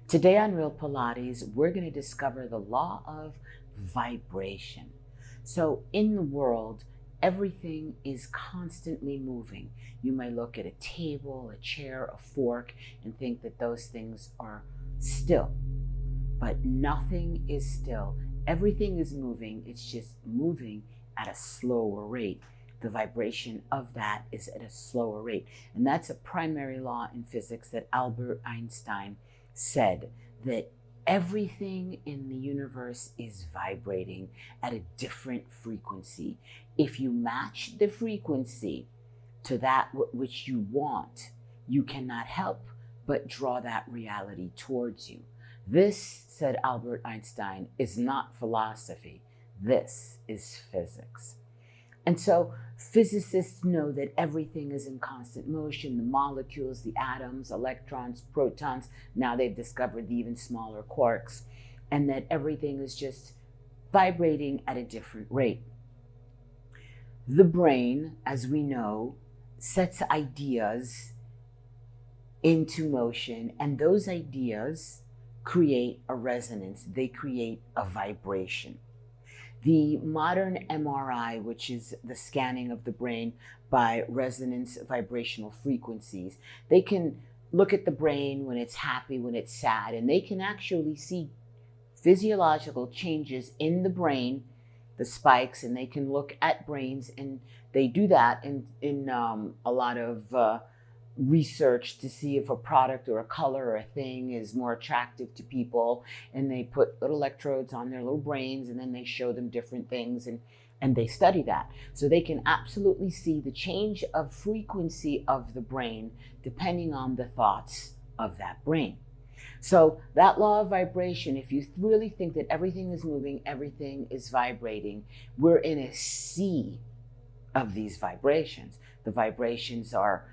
Today on Real Pilates, we're going to discover the law of vibration. So in the world, everything is constantly moving. You may look at a table, a chair, a fork, and think that those things are still. But nothing is still. Everything is moving. It's just moving at a slower rate. The vibration of that is at a slower rate. And that's a primary law in physics that Albert Einstein said, that everything in the universe is vibrating at a different frequency. If you match the frequency to that which you want, you cannot help but draw that reality towards you. This, said Albert Einstein, is not philosophy. This is physics. And so physicists know that everything is in constant motion, the molecules, the atoms, electrons, protons. Now they've discovered the even smaller quarks, and that everything is just vibrating at a different rate. The brain, as we know, sets ideas into motion, and those ideas create a resonance. They create a vibration. The modern MRI, which is the scanning of the brain by resonance vibrational frequencies, they can look at the brain when it's happy, when it's sad, and they can actually see physiological changes in the brain, the spikes, and they can look at brains, and they do that in a lot of research to see if a product or a color or a thing is more attractive to people, and they put little electrodes on their little brains, and then they show them different things, and they study that. So they can absolutely see the change of frequency of the brain depending on the thoughts of that brain. So that law of vibration, if you really think that everything is moving, everything is vibrating, we're in a sea of these vibrations. The vibrations are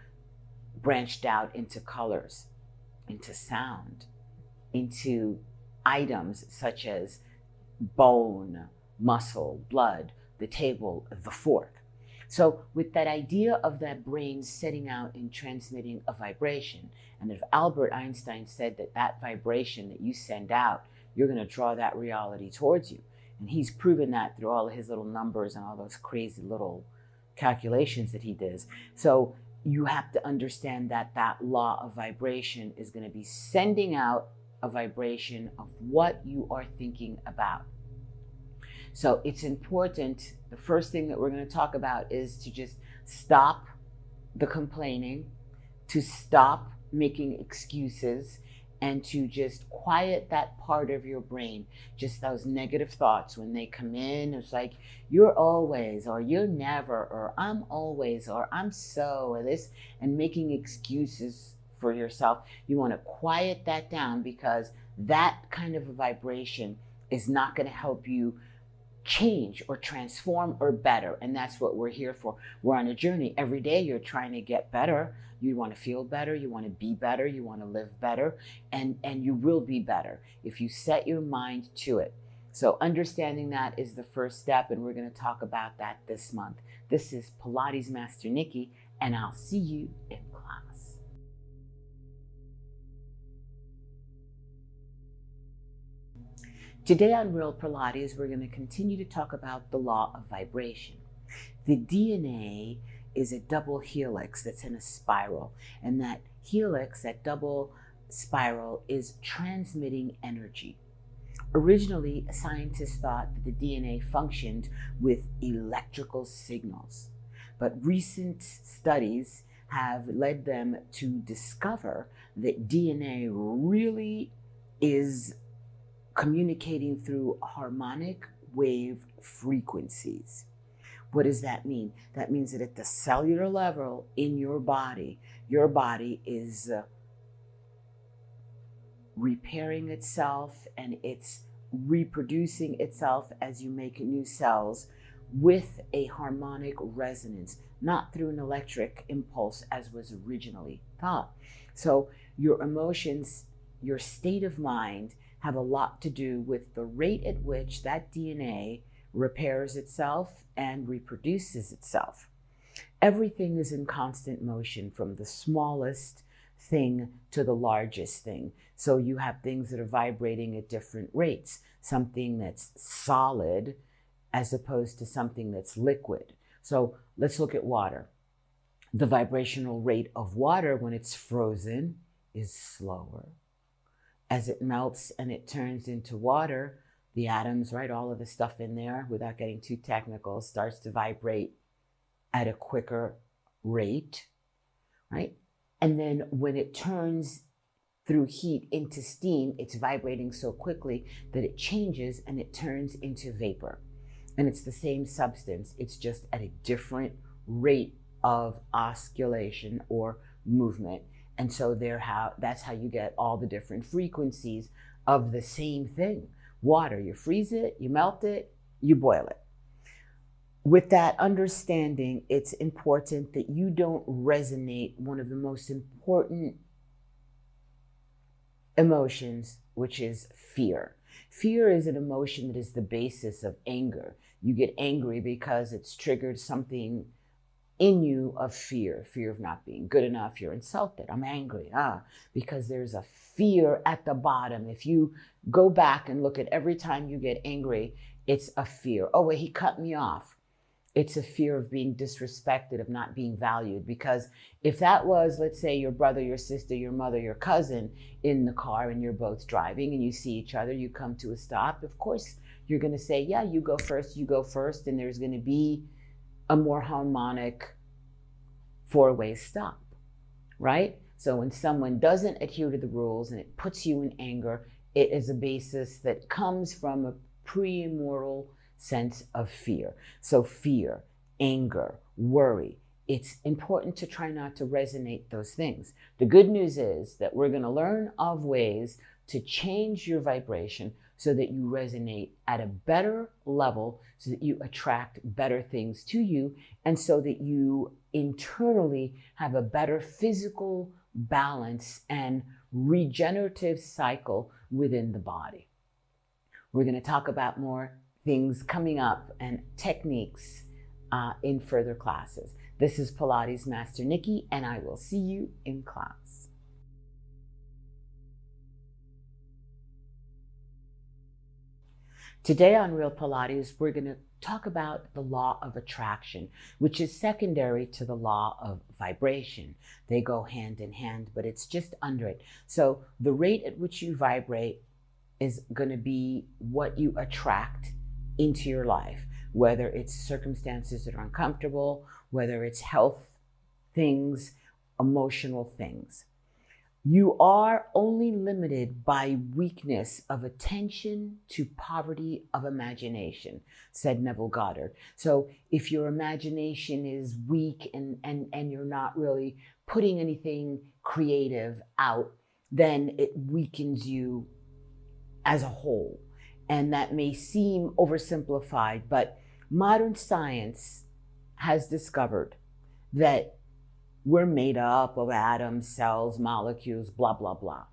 branched out into colors, into sound, into items such as bone, muscle, blood, the table, the fork. So with that idea of that brain setting out and transmitting a vibration, and if Albert Einstein said that that vibration that you send out, you're going to draw that reality towards you. And he's proven that through all of his little numbers and all those crazy little calculations that he does. So you have to understand that that law of vibration is going to be sending out a vibration of what you are thinking about. So it's important. The first thing that we're going to talk about is to just stop the complaining, to stop making excuses, and to just quiet that part of your brain. Just those negative thoughts, when they come in, it's like, you're always, or you're never, or I'm always, or I'm so, or this, and making excuses for yourself. You want to quiet that down, because that kind of a vibration is not going to help you change or transform or better. And that's what we're here for. We're on a journey. Every day you're trying to get better. You want to feel better, you want to be better, you want to live better, and you will be better if you set your mind to it. So understanding that is the first step, and we're going to talk about that this month. This is Pilates Master Nikki, and I'll see you in class. Today on Real Pilates, we're going to continue to talk about the law of vibration. The DNA is a double helix that's in a spiral, and that helix, that double spiral, is transmitting energy. Originally, scientists thought that the DNA functioned with electrical signals, but recent studies have led them to discover that DNA really is communicating through harmonic wave frequencies. What does that mean? That means that at the cellular level in your body is repairing itself, and it's reproducing itself as you make new cells with a harmonic resonance, not through an electric impulse as was originally thought. So your emotions, your state of mind, have a lot to do with the rate at which that DNA repairs itself and reproduces itself. Everything is in constant motion, from the smallest thing to the largest thing. So you have things that are vibrating at different rates, something that's solid as opposed to something that's liquid. So let's look at water. The vibrational rate of water when it's frozen is slower. As it melts and it turns into water, the atoms, right, all of the stuff in there, without getting too technical, starts to vibrate at a quicker rate, right? And then when it turns through heat into steam, it's vibrating so quickly that it changes and it turns into vapor. And it's the same substance, it's just at a different rate of oscillation or movement. And so that's how you get all the different frequencies of the same thing. Water, you freeze it, you melt it, you boil it. With that understanding, it's important that you don't resonate one of the most important emotions, which is fear. Fear is an emotion that is the basis of anger. You get angry because it's triggered something in you of fear of not being good enough. You're insulted. I'm angry. Because there's a fear at the bottom. If you go back and look at every time you get angry, it's a fear. Oh, wait, he cut me off. It's a fear of being disrespected, of not being valued. Because if that was, let's say, your brother, your sister, your mother, your cousin in the car and you're both driving and you see each other, you come to a stop, of course, you're going to say, yeah, you go first. And there's going to be a more harmonic four-way stop, right? So when someone doesn't adhere to the rules and it puts you in anger, it is a basis that comes from a pre-immortal sense of fear. So fear, anger, worry, it's important to try not to resonate those things. The good news is that we're going to learn of ways to change your vibration so that you resonate at a better level, so that you attract better things to you, and so that you internally have a better physical balance and regenerative cycle within the body. We're going to talk about more things coming up and techniques in further classes. This is Pilates Master Nikki, and I will see you in class. Today on Real Pilates, we're going to talk about the law of attraction, which is secondary to the law of vibration. They go hand in hand, but it's just under it. So the rate at which you vibrate is going to be what you attract into your life, whether it's circumstances that are uncomfortable, whether it's health things, emotional things. You are only limited by weakness of attention to poverty of imagination, said Neville Goddard. So if your imagination is weak and you're not really putting anything creative out, then it weakens you as a whole. And that may seem oversimplified, but modern science has discovered that we're made up of atoms, cells, molecules, blah, blah, blah.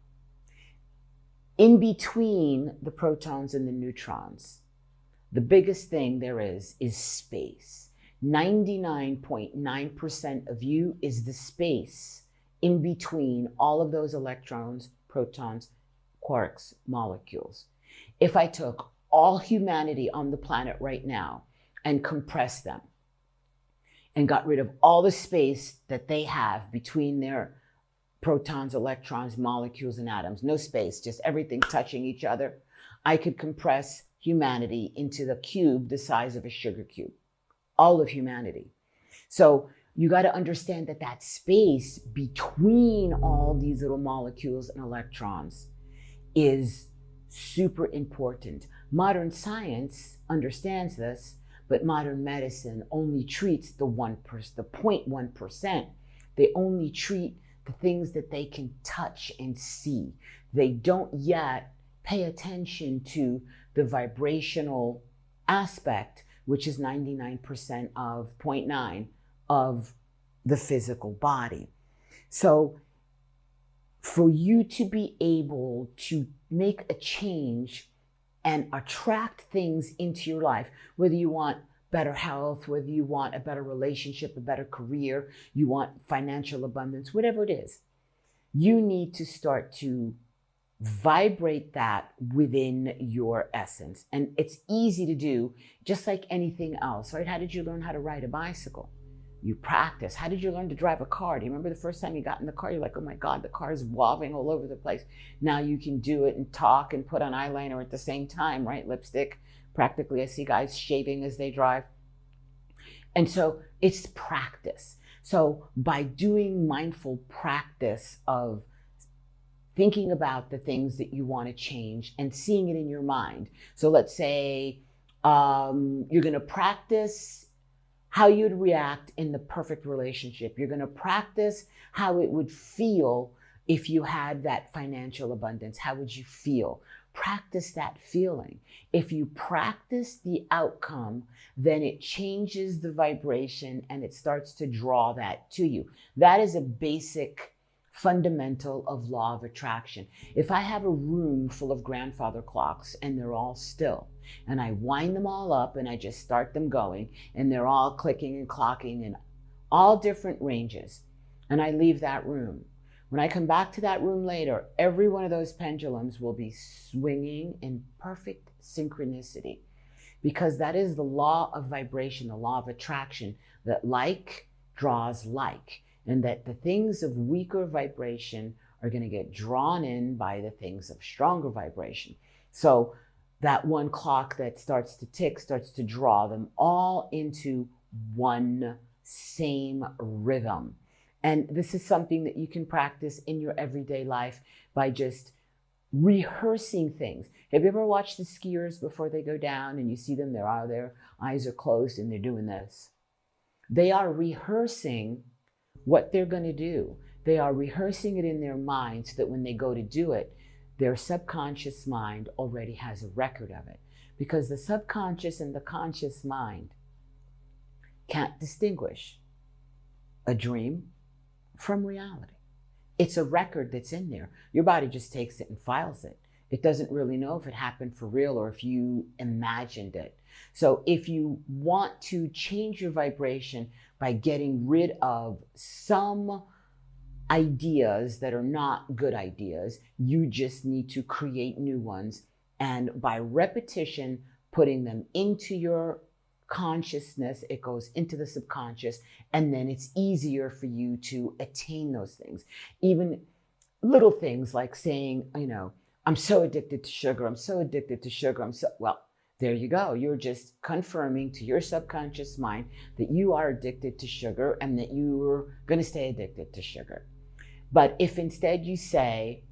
In between the protons and the neutrons, the biggest thing there is space. 99.9% of you is the space in between all of those electrons, protons, quarks, molecules. If I took all humanity on the planet right now and compressed them, and got rid of all the space that they have between their protons, electrons, molecules, and atoms. No space, just everything touching each other. I could compress humanity into the cube the size of a sugar cube. All of humanity. So you got to understand that that space between all these little molecules and electrons is super important. Modern science understands this, but modern medicine only treats the 0.1%. They only treat the things that they can touch and see. They don't yet pay attention to the vibrational aspect, which is 99% of 0.9 of the physical body. So for you to be able to make a change and attract things into your life, whether you want better health, whether you want a better relationship, a better career, you want financial abundance, whatever it is, you need to start to vibrate that within your essence. And it's easy to do, just like anything else, right? How did you learn how to ride a bicycle? You practice. How did you learn to drive a car? Do you remember the first time you got in the car? You're like, oh my God, the car is wobbling all over the place. Now you can do it and talk and put on eyeliner at the same time, right? Lipstick. Practically, I see guys shaving as they drive. And so it's practice. So by doing mindful practice of thinking about the things that you want to change and seeing it in your mind. So let's say you're going to practice how you'd react in the perfect relationship. You're going to practice how it would feel if you had that financial abundance. How would you feel? Practice that feeling. If you practice the outcome, then it changes the vibration and it starts to draw that to you. That is a basic fundamental of law of attraction. If I have a room full of grandfather clocks and they're all still, and I wind them all up and I just start them going, and they're all clicking and clocking in all different ranges, and I leave that room, when I come back to that room later, every one of those pendulums will be swinging in perfect synchronicity, because that is the law of vibration, the law of attraction, that like draws like. And that the things of weaker vibration are going to get drawn in by the things of stronger vibration. So that one clock that starts to tick starts to draw them all into one same rhythm. And this is something that you can practice in your everyday life by just rehearsing things. Have you ever watched the skiers before they go down and you see them, their eyes are closed and they're doing this? They are rehearsing what they're going to do. They are rehearsing it in their mind so that when they go to do it, their subconscious mind already has a record of it. Because the subconscious and the conscious mind can't distinguish a dream from reality. It's a record that's in there. Your body just takes it and files it. It doesn't really know if it happened for real or if you imagined it. So if you want to change your vibration by getting rid of some ideas that are not good ideas, you just need to create new ones. And by repetition, putting them into your consciousness, it goes into the subconscious, and then it's easier for you to attain those things. Even little things like saying, I'm so addicted to sugar. I'm so addicted to sugar. Well, there you go. You're just confirming to your subconscious mind that you are addicted to sugar and that you're going to stay addicted to sugar. But if instead you say,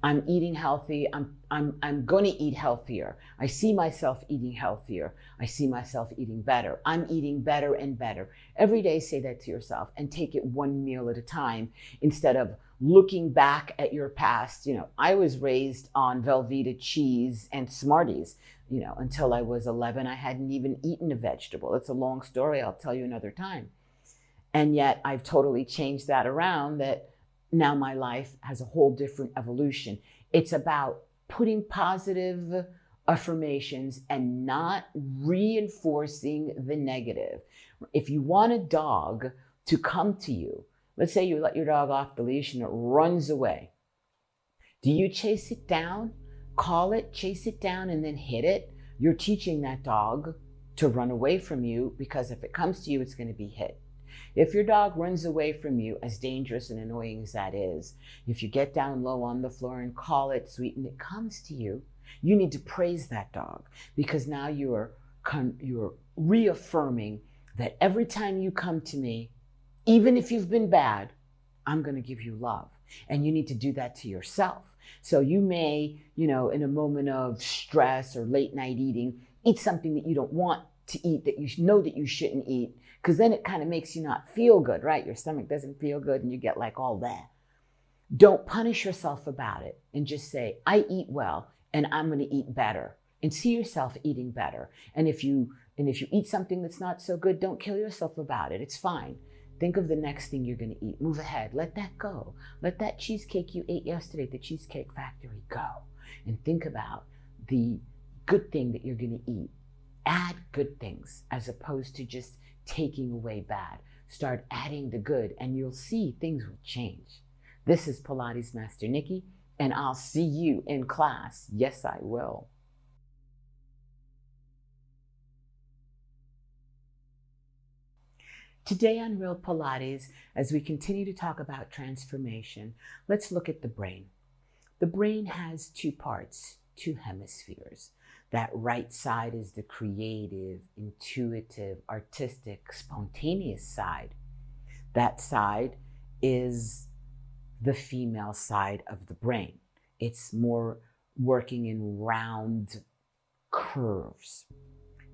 I'm eating healthy, I'm going to eat healthier. I see myself eating healthier. I see myself eating better. I'm eating better and better. Every day say that to yourself and take it one meal at a time instead of looking back at your past. I was raised on Velveeta cheese and Smarties. Until I was 11, I hadn't even eaten a vegetable. It's a long story. I'll tell you another time. And yet I've totally changed that around, that now my life has a whole different evolution. It's about putting positive affirmations and not reinforcing the negative. If you want a dog to come to you, let's say you let your dog off the leash and it runs away. Do you chase it down, call it, chase it down, and then hit it? You're teaching that dog to run away from you, because if it comes to you, it's going to be hit. If your dog runs away from you, as dangerous and annoying as that is, if you get down low on the floor and call it sweet and it comes to you, you need to praise that dog, because now you're reaffirming that every time you come to me, even if you've been bad, I'm going to give you love. And you need to do that to yourself. So you may, in a moment of stress or late night eating, eat something that you don't want to eat, that you know that you shouldn't eat, because then it kind of makes you not feel good, right? Your stomach doesn't feel good and you get like all that. Don't punish yourself about it, and just say, I eat well and I'm going to eat better, and see yourself eating better. And if you eat something that's not so good, don't kill yourself about it. It's fine. Think of the next thing you're going to eat. Move ahead. Let that go. Let that cheesecake you ate yesterday at the Cheesecake Factory go. And think about the good thing that you're going to eat. Add good things as opposed to just taking away bad. Start adding the good, and you'll see things will change. This is Pilates Master Nikki, and I'll see you in class. Yes, I will. Today on Real Pilates, as we continue to talk about transformation, let's look at the brain. The brain has two parts, two hemispheres. That right side is the creative, intuitive, artistic, spontaneous side. That side is the female side of the brain. It's more working in round curves.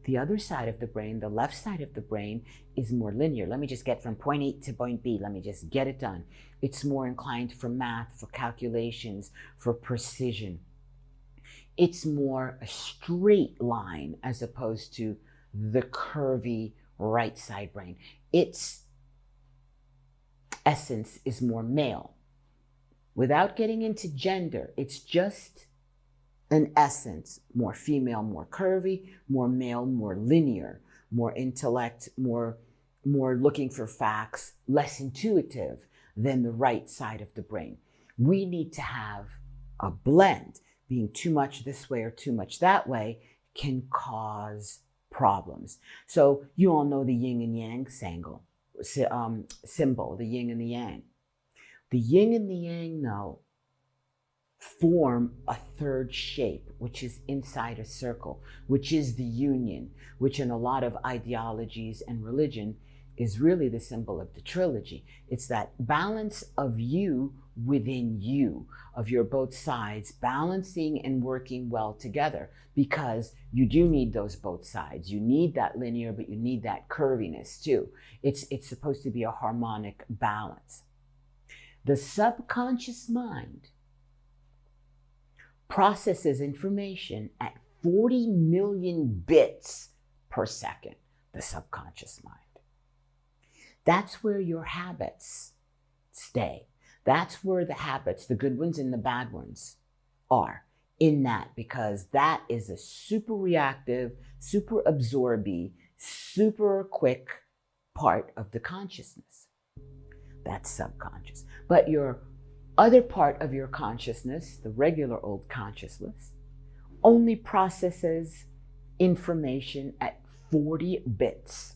The other side of the brain, the left side of the brain, is more linear. Let me just get from point A to point B. Let me just get it done. It's more inclined for math, for calculations, for precision. It's more a straight line as opposed to the curvy right side brain. Its essence is more male. Without getting into gender, it's just an essence, more female, more curvy, more male, more linear, more intellect, more looking for facts, less intuitive than the right side of the brain. We need to have a blend. Being too much this way or too much that way can cause problems. So you all know the yin and yang symbol, the yin and the yang. The yin and the yang, though, form a third shape, which is inside a circle, which is the union, which in a lot of ideologies and religion is really the symbol of the trilogy. It's that balance of you within you, of your both sides balancing and working well together, because you do need those both sides. You need that linear, but you need that curviness too. It's supposed to be a harmonic balance. The subconscious mind processes information at 40 million bits per second, the subconscious mind. That's where your habits stay. That's where the habits, the good ones and the bad ones, are in that, because that is a super reactive, super absorby, super quick part of the consciousness. That's subconscious. But your other part of your consciousness, the regular old consciousness, only processes information at 40 bits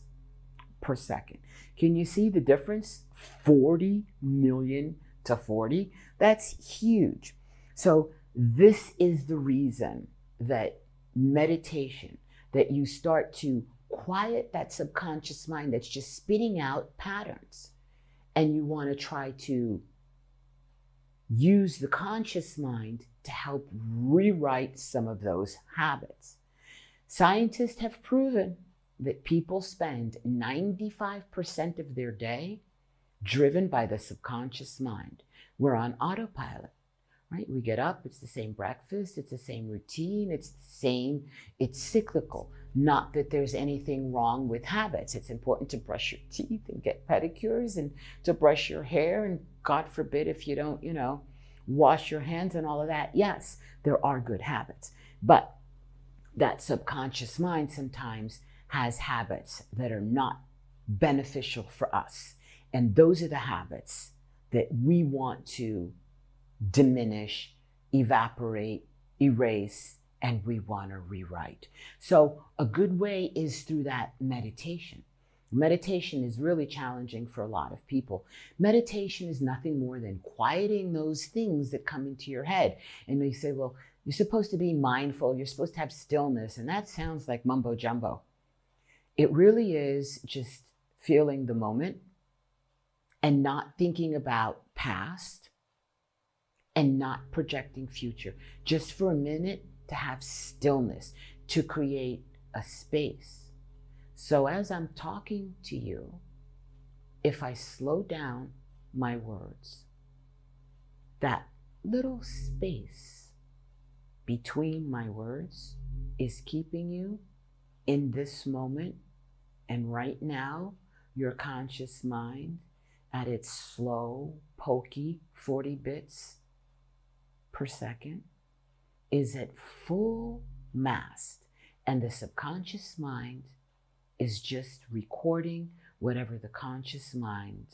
per second. Can you see the difference? 40 million to 40? That's huge. So this is the reason that meditation, that you start to quiet that subconscious mind that's just spitting out patterns, and you want to try to use the conscious mind to help rewrite some of those habits. Scientists have proven that people spend 95% of their day driven by the subconscious mind. We're on autopilot, right? We get up, it's the same breakfast, it's the same routine, it's the same, it's cyclical. Not that there's anything wrong with habits. It's important to brush your teeth and get pedicures and to brush your hair, and God forbid if you don't, wash your hands and all of that. Yes, there are good habits, but that subconscious mind sometimes has habits that are not beneficial for us. And those are the habits that we want to diminish, evaporate, erase, and we want to rewrite. So a good way is through that meditation. Meditation is really challenging for a lot of people. Meditation is nothing more than quieting those things that come into your head. And they say, well, you're supposed to be mindful, you're supposed to have stillness, and that sounds like mumbo jumbo. It really is just feeling the moment and not thinking about past and not projecting future. Just for a minute to have stillness, to create a space. So as I'm talking to you, if I slow down my words, that little space between my words is keeping you in this moment. And right now, your conscious mind at its slow, pokey 40 bits per second is at full mast. And the subconscious mind is just recording whatever the conscious mind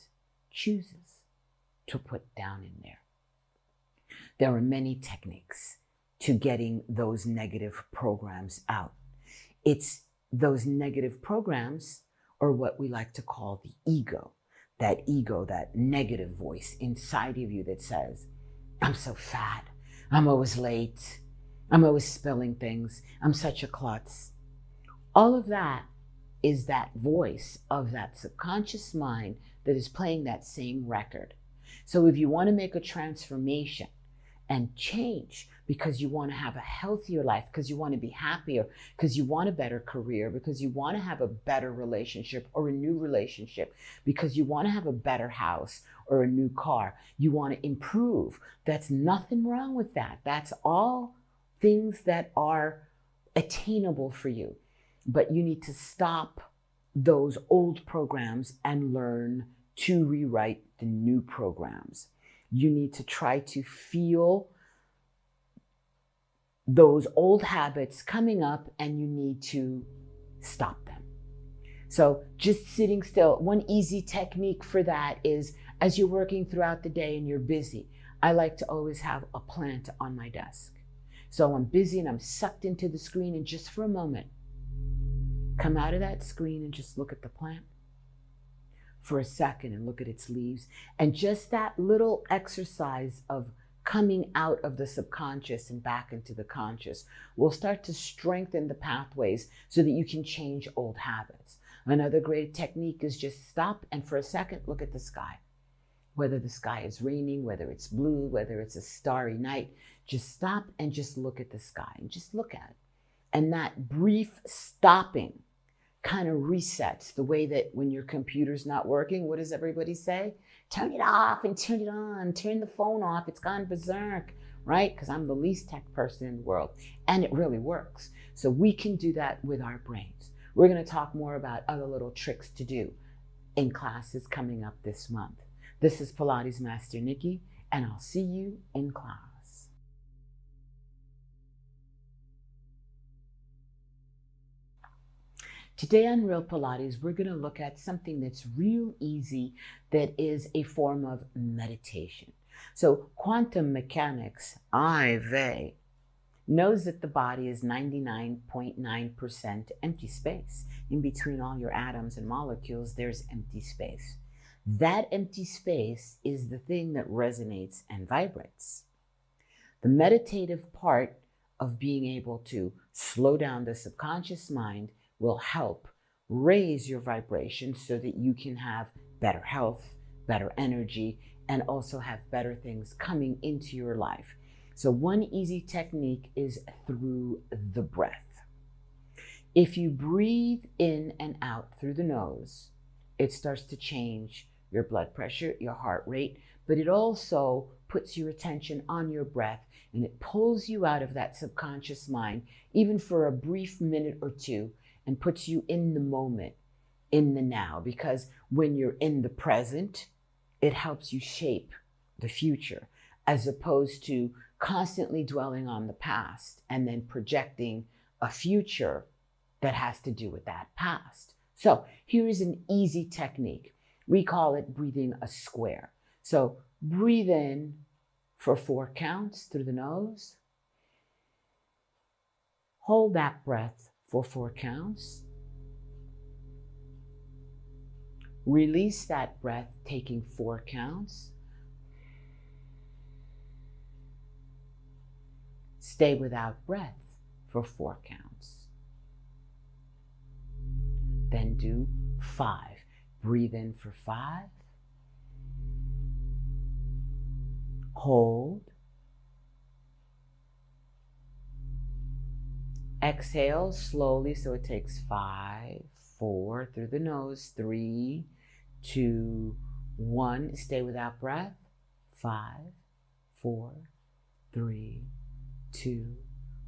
chooses. to put down in there. There are many techniques to getting those negative programs out. It's those negative programs, or what we like to call the ego, that negative voice inside of you that says, I'm so fat, I'm always late, I'm always spilling things, I'm such a klutz. All of that is that voice of that subconscious mind that is playing that same record. So if you want to make a transformation and change because you want to have a healthier life, because you want to be happier, because you want a better career, because you want to have a better relationship or a new relationship, because you want to have a better house or a new car, you want to improve, that's nothing wrong with that. That's all things that are attainable for you. But you need to stop those old programs and learn to rewrite the new programs. You need to try to feel those old habits coming up, and you need to stop them. So just sitting still, one easy technique for that is, as you're working throughout the day and you're busy, I like to always have a plant on my desk. So I'm busy and I'm sucked into the screen, and just for a moment, come out of that screen and just look at the plant for a second and look at its leaves. And just that little exercise of coming out of the subconscious and back into the conscious will start to strengthen the pathways so that you can change old habits. Another great technique is just stop and for a second look at the sky. Whether the sky is raining, whether it's blue, whether it's a starry night, just stop and just look at the sky and just look at it. And that brief stopping kind of resets the way that when your computer's not working, what does everybody say? Turn it off and turn it on, turn the phone off, it's gone berserk, right? Because I'm the least tech person in the world, and it really works. So we can do that with our brains. We're going to talk more about other little tricks to do in classes coming up this month. This is Pilates Master Nikki, and I'll see you in class. Today on Real Pilates, we're going to look at something that's real easy, that is a form of meditation. So quantum mechanics, IV, knows that the body is 99.9% empty space. In between all your atoms and molecules, there's empty space. That empty space is the thing that resonates and vibrates. The meditative part of being able to slow down the subconscious mind will help raise your vibration so that you can have better health, better energy, and also have better things coming into your life. So one easy technique is through the breath. If you breathe in and out through the nose, it starts to change your blood pressure, your heart rate, but it also puts your attention on your breath, and it pulls you out of that subconscious mind, even for a brief minute or two, and puts you in the moment, in the now. Because when you're in the present, it helps you shape the future, as opposed to constantly dwelling on the past and then projecting a future that has to do with that past. So here is an easy technique. We call it breathing a square. So breathe in for 4 counts through the nose. Hold that breath for 4 counts. Release that breath, taking 4 counts. Stay without breath for 4 counts. Then do 5. Breathe in for 5. Hold. Exhale slowly, so it takes 5, 4 through the nose, 3, 2, 1. Stay without breath. 5, 4, 3, 2,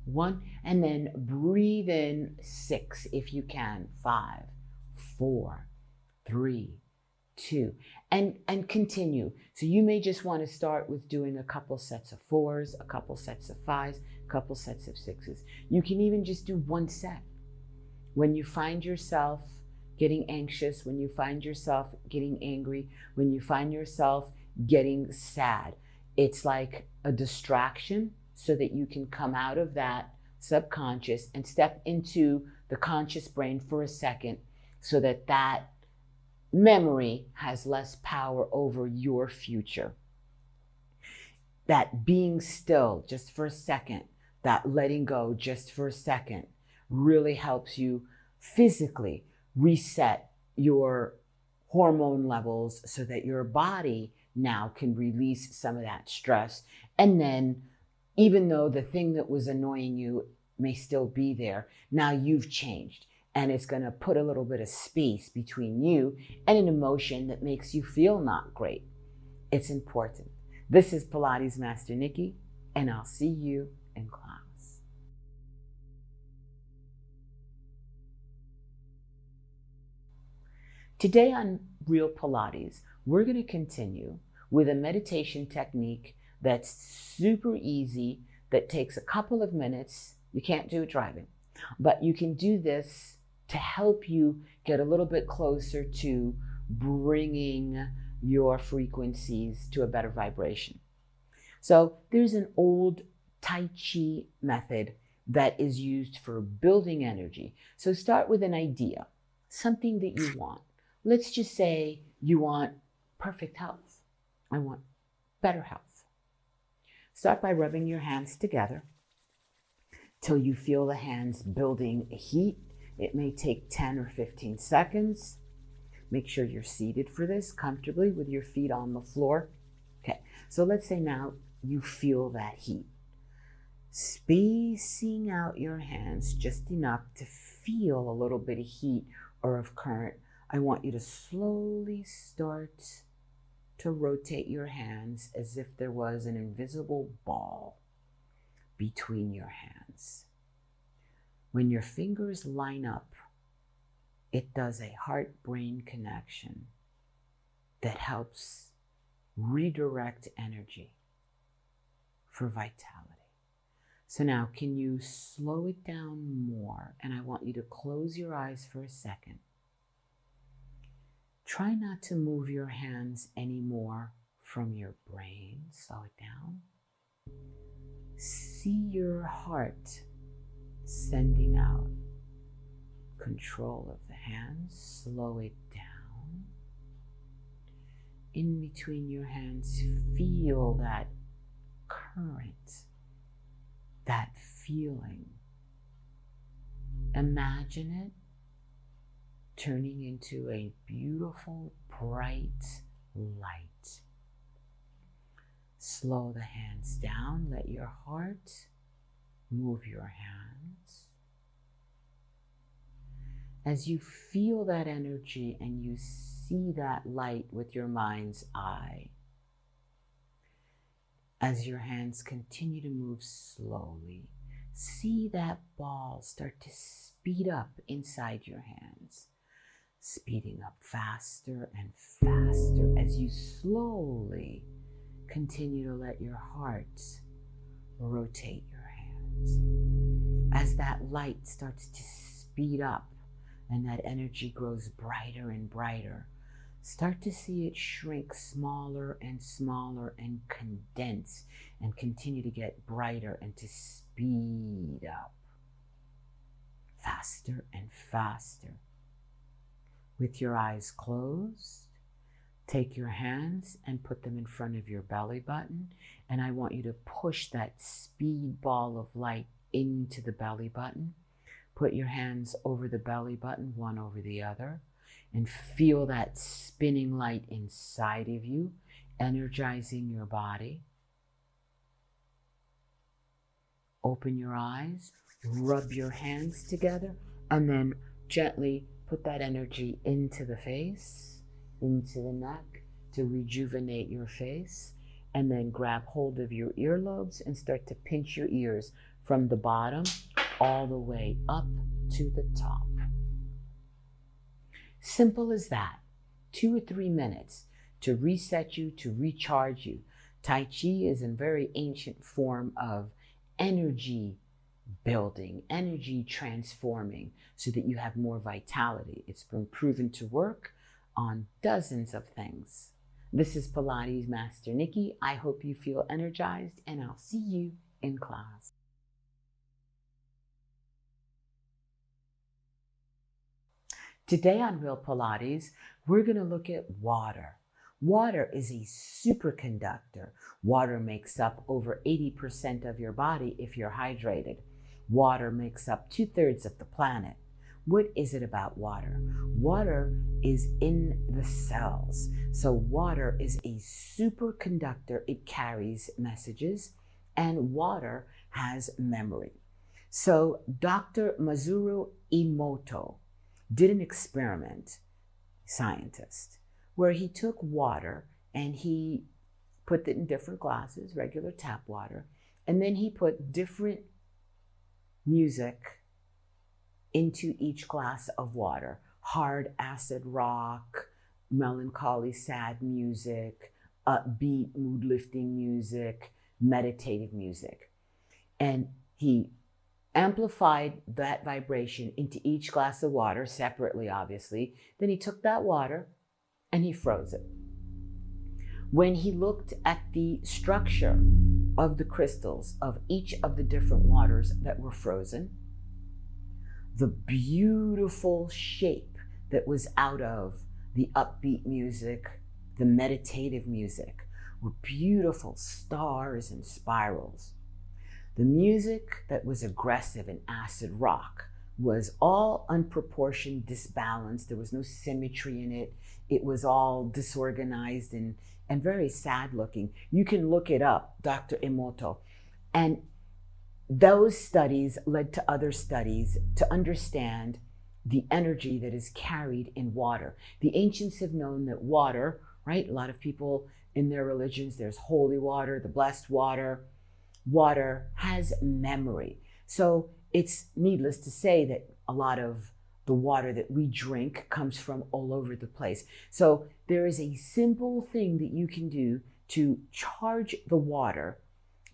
1. And then breathe in 6 if you can. 5, 4, 3, 2. And continue. So you may just want to start with doing a couple sets of 4s, a couple sets of 5s, a couple sets of 6s. You can even just do 1 set. When you find yourself getting anxious, when you find yourself getting angry, when you find yourself getting sad. It's like a distraction so that you can come out of that subconscious and step into the conscious brain for a second so that that memory has less power over your future. That being still just for a second, that letting go just for a second really helps you physically reset your hormone levels so that your body now can release some of that stress. And then, even though the thing that was annoying you may still be there, now you've changed. And it's going to put a little bit of space between you and an emotion that makes you feel not great. It's important. This is Pilates Master Nikki, and I'll see you in class. Today on Real Pilates, we're going to continue with a meditation technique that's super easy, that takes a couple of minutes. You can't do it driving, but you can do this to help you get a little bit closer to bringing your frequencies to a better vibration. So there's an old Tai Chi method that is used for building energy. So start with an idea, something that you want. Let's just say you want perfect health. I want better health. Start by rubbing your hands together till you feel the hands building heat. It may take 10 or 15 seconds. Make sure you're seated for this comfortably with your feet on the floor. Okay, so let's say now you feel that heat. Spacing out your hands just enough to feel a little bit of heat or of current. I want you to slowly start to rotate your hands as if there was an invisible ball between your hands. When your fingers line up, it does a heart-brain connection that helps redirect energy for vitality. So now, can you slow it down more? And I want you to close your eyes for a second. Try not to move your hands anymore from your brain. Slow it down. See your heart sending out control of the hands. Slow it down. In between your hands, feel that current, that feeling. Imagine it turning into a beautiful, bright light. Slow the hands down. Let your heart move your hands. As you feel that energy and you see that light with your mind's eye, as your hands continue to move slowly, see that ball start to speed up inside your hands, speeding up faster and faster as you slowly continue to let your heart rotate your hands. As that light starts to speed up and that energy grows brighter and brighter, start to see it shrink smaller and smaller and condense and continue to get brighter and to speed up faster and faster. With your eyes closed, take your hands and put them in front of your belly button, and I want you to push that speed ball of light into the belly button. Put your hands over the belly button, one over the other, and feel that spinning light inside of you, energizing your body. Open your eyes, rub your hands together, and then gently put that energy into the face, into the neck to rejuvenate your face, and then grab hold of your earlobes and start to pinch your ears from the bottom all the way up to the top. Simple as that. 2 or 3 minutes to reset you, to recharge you. Tai Chi is a very ancient form of energy building, energy transforming, so that you have more vitality. It's been proven to work on dozens of things. This is Pilates Master Nikki. I hope you feel energized, and I'll see you in class. Today on Real Pilates, we're going to look at water. Water is a superconductor. Water makes up over 80% of your body if you're hydrated. Water makes up 2/3 of the planet. What is it about water? Water is in the cells. So water is a superconductor. It carries messages, and water has memory. So Dr. Masaru Emoto did an experiment, scientist, where he took water and he put it in different glasses, regular tap water, and then he put different music into each glass of water. Hard acid rock, melancholy sad music, upbeat mood lifting music, meditative music. And he amplified that vibration into each glass of water separately, obviously. Then he took that water and he froze it. When he looked at the structure of the crystals of each of the different waters that were frozen, the beautiful shape that was out of the upbeat music, the meditative music, were beautiful stars and spirals. The music that was aggressive and acid rock was all unproportioned, disbalanced. There was no symmetry in it. It was all disorganized and very sad looking. You can look it up, Dr. Emoto. And those studies led to other studies to understand the energy that is carried in water. The ancients have known that water, right? A lot of people in their religions, there's holy water, the blessed water. Water has memory. So it's needless to say that a lot of the water that we drink comes from all over the place. So there is a simple thing that you can do to charge the water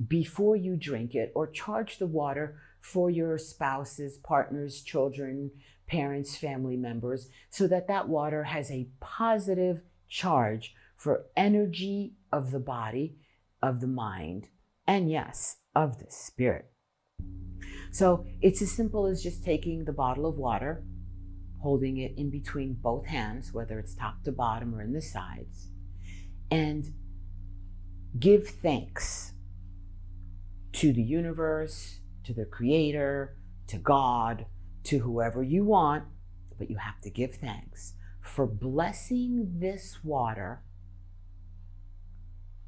before you drink it, or charge the water for your spouses, partners, children, parents, family members, so that that water has a positive charge for energy of the body, of the mind, and yes, of the spirit. So it's as simple as just taking the bottle of water, holding it in between both hands, whether it's top to bottom or in the sides, and give thanks to the universe, to the creator, to God, to whoever you want, but you have to give thanks for blessing this water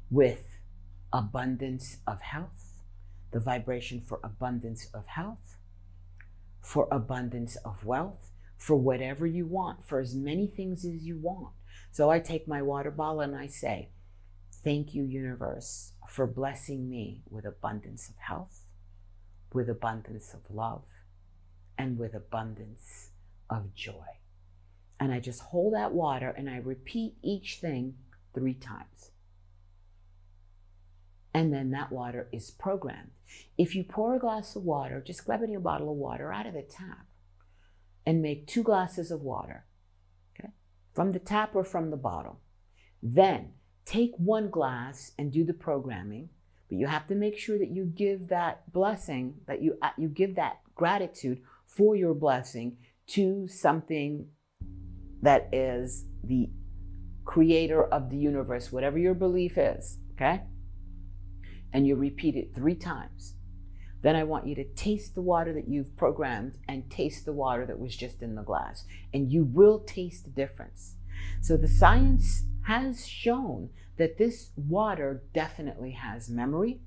with abundance of health, the vibration for abundance of health, for abundance of wealth, for whatever you want, for as many things as you want. So I take my water bottle and I say, thank you, universe, for blessing me with abundance of health, with abundance of love, and with abundance of joy. And I just hold that water and I repeat each thing 3 times. And then that water is programmed. If you pour a glass of water, just grabbing a bottle of water out of the tap and make 2 glasses of water, okay, from the tap or from the bottle. Then take 1 glass and do the programming, but you have to make sure that you give that blessing, that you give that gratitude for your blessing to something that is the creator of the universe, whatever your belief is, okay? And you repeat it 3 times. Then I want you to taste the water that you've programmed and taste the water that was just in the glass. And you will taste the difference. So the science has shown that this water definitely has memory,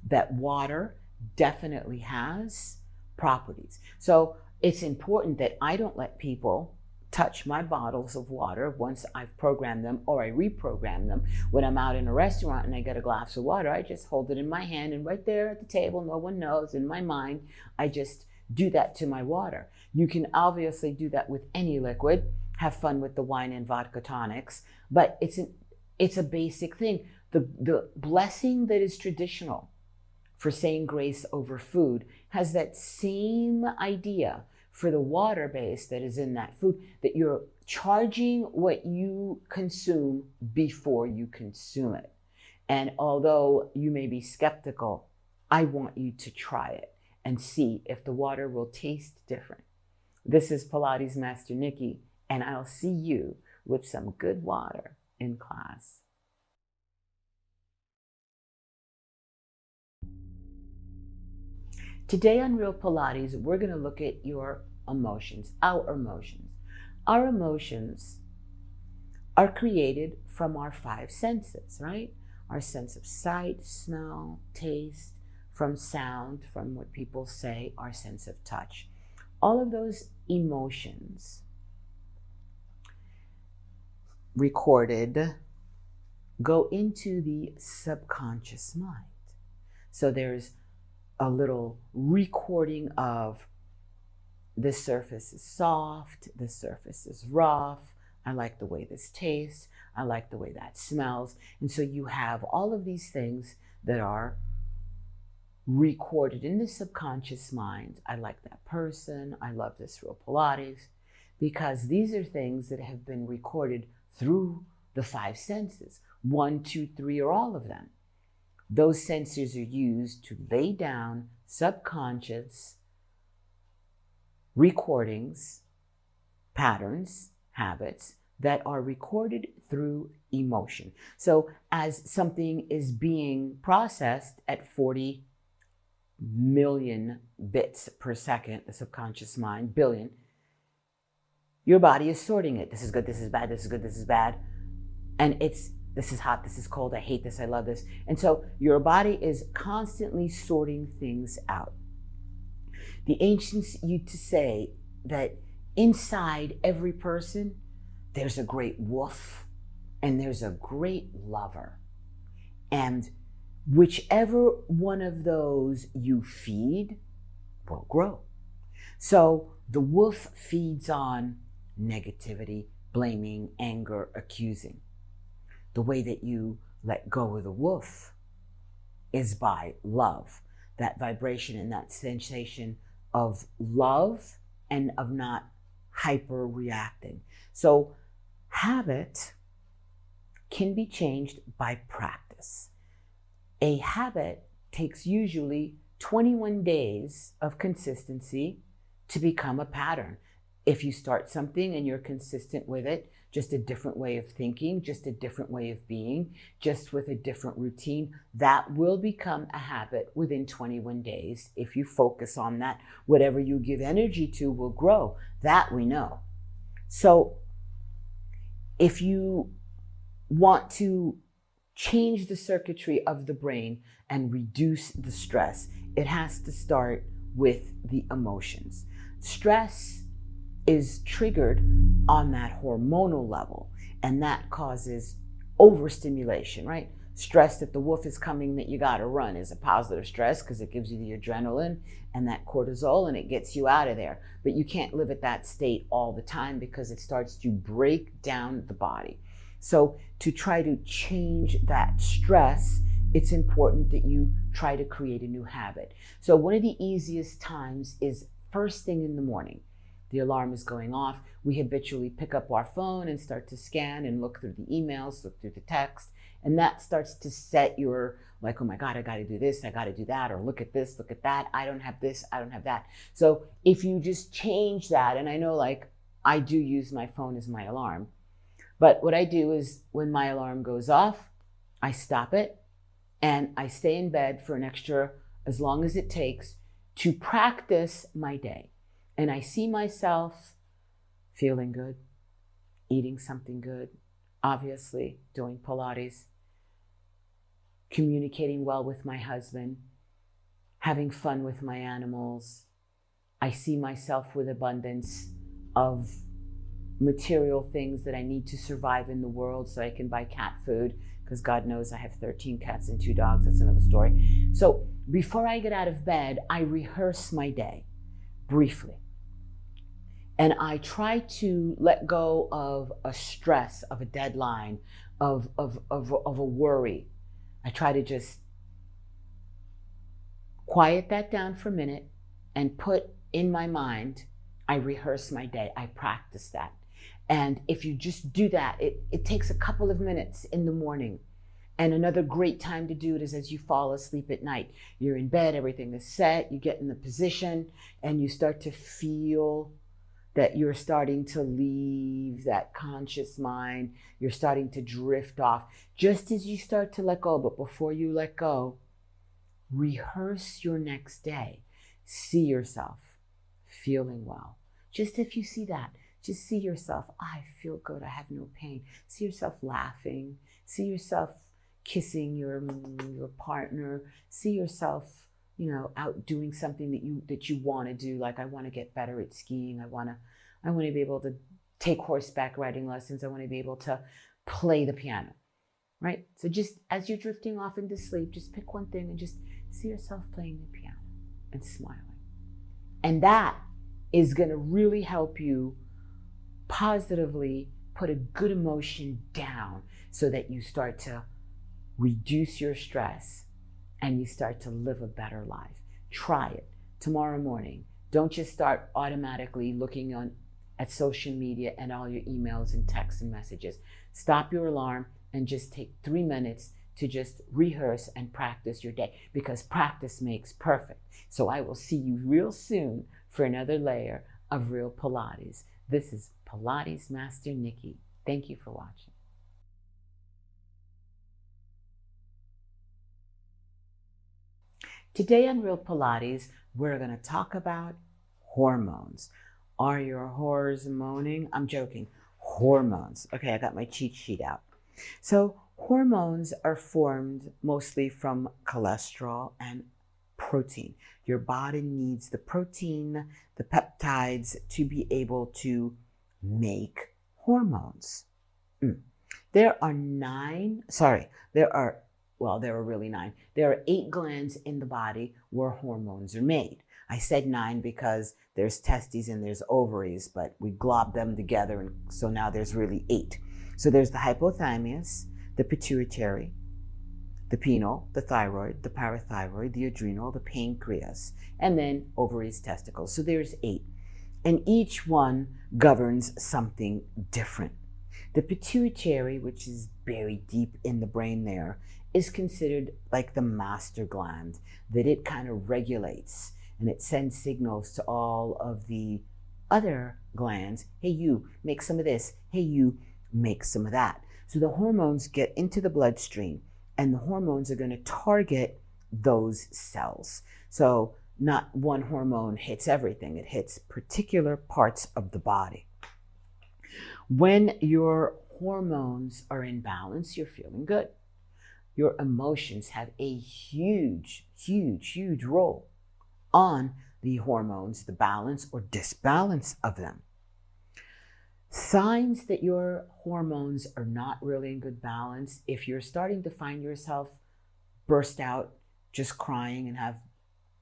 that water definitely has properties. So it's important that I don't let people touch my bottles of water once I've programmed them or I reprogram them. When I'm out in a restaurant and I get a glass of water, I just hold it in my hand, and right there at the table, no one knows, in my mind, I just do that to my water. You can obviously do that with any liquid. Have fun with the wine and vodka tonics, but it's a basic thing. The blessing that is traditional for saying grace over food has that same idea for the water base that is in that food, that you're charging what you consume before you consume it. And although you may be skeptical, I want you to try it and see if the water will taste different. This is Pilates Master Nikki, and I'll see you with some good water in class. Today on Real Pilates, we're going to look at your emotions, our emotions. Our emotions are created from our five senses, right? Our sense of sight, smell, taste, from sound, from what people say, our sense of touch. All of those emotions recorded go into the subconscious mind. So there's a little recording of the surface is soft, the surface is rough, I like the way this tastes, I like the way that smells. And so you have all of these things that are recorded in the subconscious mind. I like that person, I love this Real Pilates, because these are things that have been recorded through the five senses, 1, 2, 3, or all of them. Those sensors are used to lay down subconscious recordings, patterns, habits that are recorded through emotion. So as something is being processed at 40 million bits per second, the subconscious mind, billion, your body is sorting it. This is good, this is bad, this is good, this is bad. And this is hot, this is cold, I hate this, I love this. And so your body is constantly sorting things out. The ancients used to say that inside every person, there's a great wolf and there's a great lover. And whichever one of those you feed will grow. So the wolf feeds on negativity, blaming, anger, accusing. The way that you let go of the wolf is by love, that vibration and that sensation of love and of not hyper reacting. So habit can be changed by practice. A habit takes usually 21 days of consistency to become a pattern. If you start something and you're consistent with it, just a different way of thinking, just a different way of being, just with a different routine, that will become a habit within 21 days. If you focus on that, whatever you give energy to will grow. That we know. So if you want to change the circuitry of the brain and reduce the stress, it has to start with the emotions. Stress is triggered on that hormonal level, and that causes overstimulation, right? Stress that the wolf is coming, that you gotta run, is a positive stress because it gives you the adrenaline and that cortisol and it gets you out of there. But you can't live at that state all the time because it starts to break down the body. So to try to change that stress, it's important that you try to create a new habit. So one of the easiest times is first thing in the morning. The alarm is going off. We habitually pick up our phone and start to scan and look through the emails, look through the text, and that starts to set your, like, oh my God, I got to do this, I got to do that, or look at this, look at that, I don't have this, I don't have that. So if you just change that, and I know, like, I do use my phone as my alarm, but what I do is when my alarm goes off, I stop it and I stay in bed for an extra, as long as it takes, to practice my day. And I see myself feeling good, eating something good, obviously doing Pilates, communicating well with my husband, having fun with my animals. I see myself with abundance of material things that I need to survive in the world so I can buy cat food, because God knows I have 13 cats and 2 dogs. That's another story. So before I get out of bed, I rehearse my day briefly. And I try to let go of a stress, of a deadline, of a worry. I try to just quiet that down for a minute and put in my mind, I rehearse my day. I practice that. And if you just do that, it takes a couple of minutes in the morning. And another great time to do it is as you fall asleep at night. You're in bed, everything is set, you get in the position, and you start to feel that you're starting to leave that conscious mind. You're starting to drift off. Just as you start to let go, but before you let go, rehearse your next day. See yourself feeling well. Just if you see that, just see yourself, I feel good, I have no pain. See yourself laughing. See yourself kissing your partner. See yourself, out doing something that you want to do. Like, I want to get better at skiing. I want to be able to take horseback riding lessons. I want to be able to play the piano, right? So just as you're drifting off into sleep, just pick one thing and just see yourself playing the piano and smiling. And that is going to really help you positively put a good emotion down so that you start to reduce your stress and you start to live a better life. Try it tomorrow morning. Don't just start automatically looking at social media and all your emails and texts and messages. Stop your alarm and just take 3 minutes to just rehearse and practice your day, because practice makes perfect. So I will see you real soon for another layer of Real Pilates. This is Pilates Master Nikki. Thank you for watching. Today on Real Pilates, we're going to talk about hormones. Are your whores moaning? I'm joking. Hormones. Okay, I got my cheat sheet out. So hormones are formed mostly from cholesterol and protein. Your body needs the protein, the peptides, to be able to make hormones. There are really 9. There are 8 glands in the body where hormones are made. I said 9 because there's testes and there's ovaries, but we glob them together, and so now there's really 8. So there's the hypothalamus, the pituitary, the pineal, the thyroid, the parathyroid, the adrenal, the pancreas, and then ovaries, testicles. So there's 8. And each one governs something different. The pituitary, which is buried deep in the brain there, is considered like the master gland, that it kind of regulates and it sends signals to all of the other glands. Hey, you, make some of this. Hey, you, make some of that. So the hormones get into the bloodstream, and the hormones are going to target those cells. So not one hormone hits everything. It hits particular parts of the body. When your hormones are in balance, you're feeling good. Your emotions have a huge, huge, huge role on the hormones, the balance or disbalance of them. Signs that your hormones are not really in good balance: if you're starting to find yourself burst out just crying and have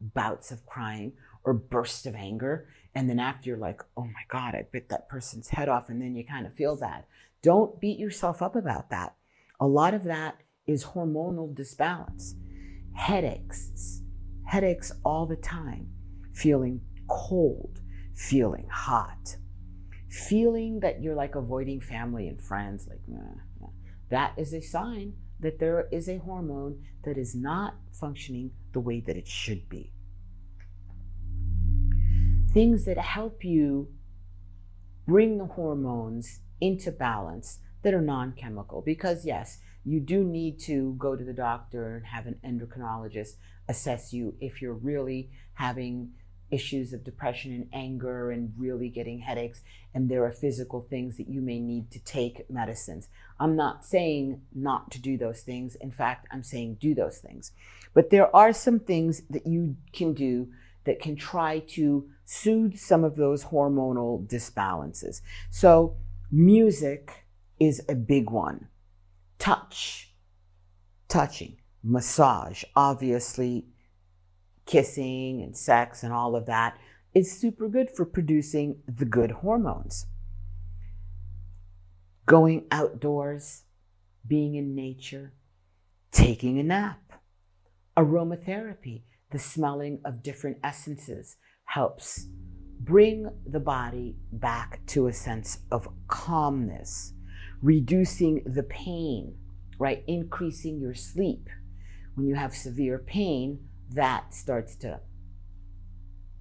bouts of crying or bursts of anger, and then after you're like, oh my God, I bit that person's head off, and then you kind of feel bad. Don't beat yourself up about that. A lot of that is hormonal disbalance. Headaches all the time, feeling cold, feeling hot, feeling that you're like avoiding family and friends, like, nah. That is a sign that there is a hormone that is not functioning the way that it should be. Things that help you bring the hormones into balance that are non-chemical, because yes, you do need to go to the doctor and have an endocrinologist assess you if you're really having issues of depression and anger and really getting headaches, and there are physical things that you may need to take medicines. I'm not saying not to do those things. In fact, I'm saying do those things. But there are some things that you can do that can try to soothe some of those hormonal disbalances. So music is a big one. Touching, massage, obviously kissing and sex and all of that is super good for producing the good hormones. Going outdoors, being in nature, taking a nap. Aromatherapy, the smelling of different essences, helps bring the body back to a sense of calmness, reducing the pain, right? Increasing your sleep. When you have severe pain, that starts to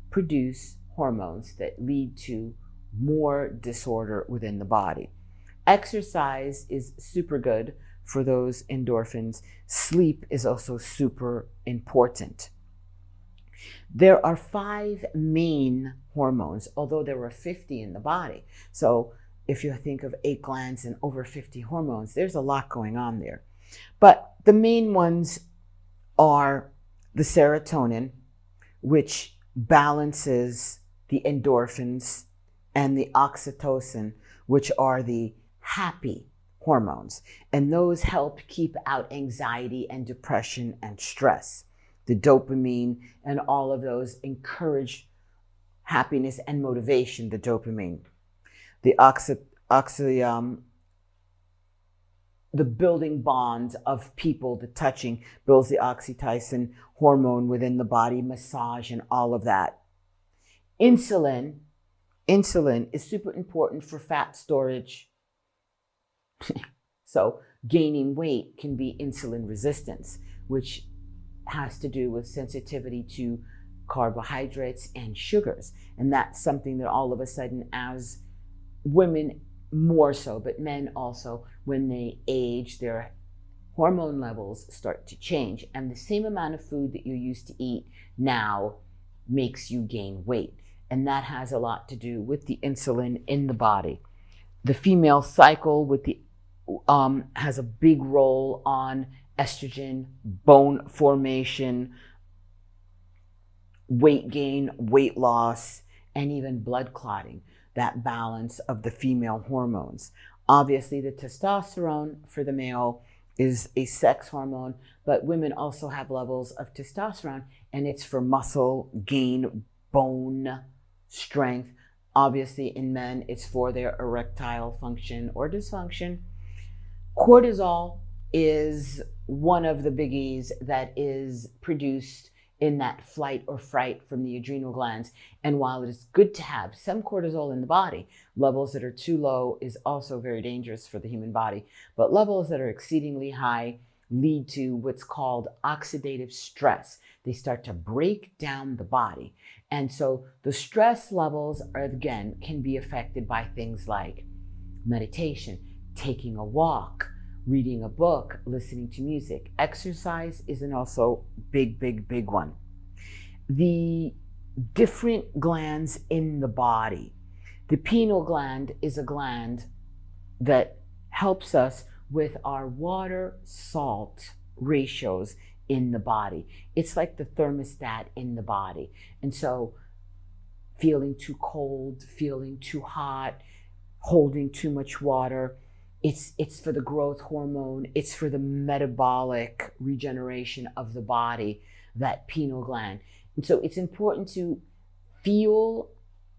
produce hormones that lead to more disorder within the body. Exercise is super good for those endorphins. Sleep is also super important. There are 5 main hormones, although there are 50 in the body. So if you think of 8 glands and over 50 hormones, there's a lot going on there. But the main ones are the serotonin, which balances the endorphins, and the oxytocin, which are the happy hormones. And those help keep out anxiety and depression and stress. The dopamine and all of those encourage happiness and motivation, the dopamine. The the building bonds of people, the touching, builds the oxytocin hormone within the body, massage and all of that. Insulin is super important for fat storage. So gaining weight can be insulin resistance, which has to do with sensitivity to carbohydrates and sugars. And that's something that all of a sudden, as women more so, but men also, when they age, their hormone levels start to change. And the same amount of food that you used to eat now makes you gain weight. And that has a lot to do with the insulin in the body. The female cycle with the has a big role on estrogen, bone formation, weight gain, weight loss, and even blood clotting, that balance of the female hormones. Obviously, the testosterone for the male is a sex hormone, but women also have levels of testosterone, and it's for muscle gain, bone strength. Obviously, in men, it's for their erectile function or dysfunction. Cortisol is one of the biggies that is produced in that flight or fright from the adrenal glands. And while it is good to have some cortisol in the body, levels that are too low is also very dangerous for the human body. But levels that are exceedingly high lead to what's called oxidative stress. They start to break down the body. And so the stress levels are, again, can be affected by things like meditation, taking a walk, reading a book, listening to music. Exercise is an also big one. The different glands in the body. The pineal gland is a gland that helps us with our water salt ratios in the body. It's like the thermostat in the body. And so feeling too cold, feeling too hot, holding too much water, it's for the growth hormone, it's for the metabolic regeneration of the body, that pineal gland. And so it's important to feel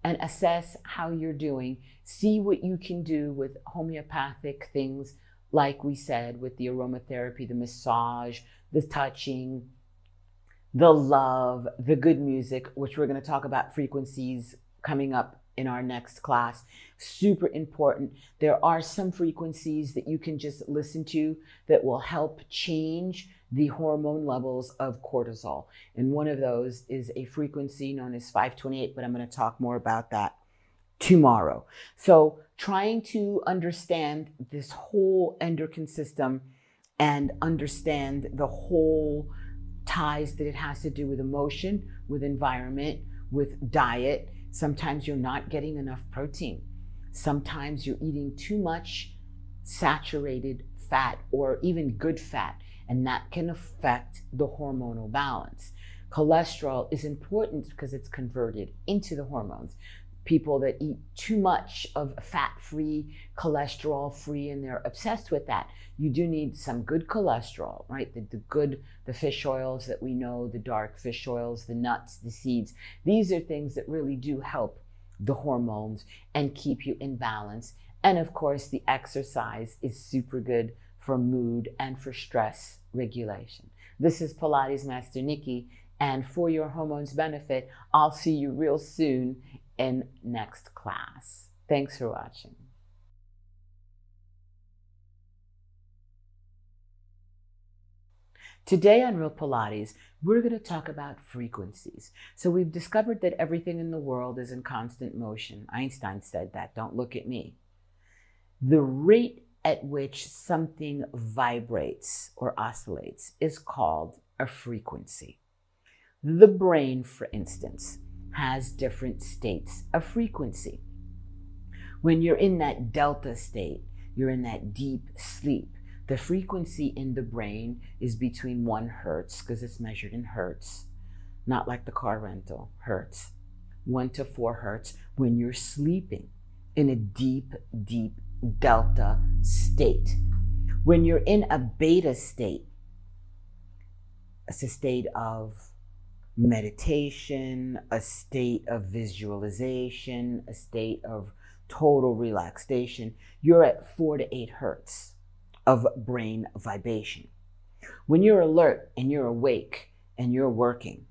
and assess how you're doing, see what you can do with homeopathic things, like we said, with the aromatherapy, the massage, the touching, the love, the good music, which we're going to talk about frequencies coming up in our next class. Super important. There are some frequencies that you can just listen to that will help change the hormone levels of cortisol. And one of those is a frequency known as 528, but I'm going to talk more about that tomorrow. So trying to understand this whole endocrine system and understand the whole ties that it has to do with emotion, with environment, with diet. Sometimes you're not getting enough protein. Sometimes you're eating too much saturated fat or even good fat, and that can affect the hormonal balance. Cholesterol is important because it's converted into the hormones. People that eat too much of fat-free, cholesterol-free, and they're obsessed with that. You do need some good cholesterol, right? The fish oils that we know, the dark fish oils, the nuts, the seeds. These are things that really do help the hormones and keep you in balance. And of course, the exercise is super good for mood and for stress regulation. This is Pilates Master Nikki, and for your hormones benefit, I'll see you real soon in next class. Thanks for watching. Today on Real Pilates, we're going to talk about frequencies. So we've discovered that everything in the world is in constant motion. Einstein said that. Don't look at me. The rate at which something vibrates or oscillates is called a frequency. The brain, for instance, has different states of frequency. When you're in that delta state, you're in that deep sleep. The frequency in the brain is between 1 hertz, because it's measured in hertz, not like the car rental, hertz, 1 to 4 hertz when you're sleeping in a deep, deep delta state. When you're in a beta state, it's a state of meditation, a state of visualization, a state of total relaxation, you're at 4 to 8 hertz of brain vibration. When you're alert and you're awake and you're working,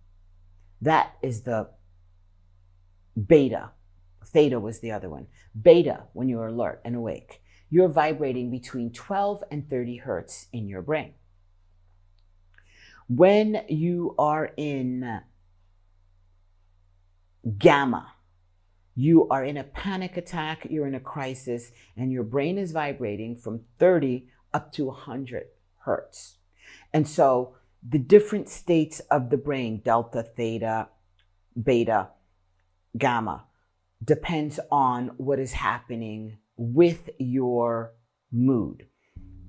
that is the beta. Theta was the other one. Beta, when you're alert and awake, you're vibrating between 12 and 30 hertz in your brain. When you are in gamma, you are in a panic attack, you're in a crisis, and your brain is vibrating from 30 up to 100 hertz. And so the different states of the brain, delta, theta, beta, gamma, depends on what is happening with your mood.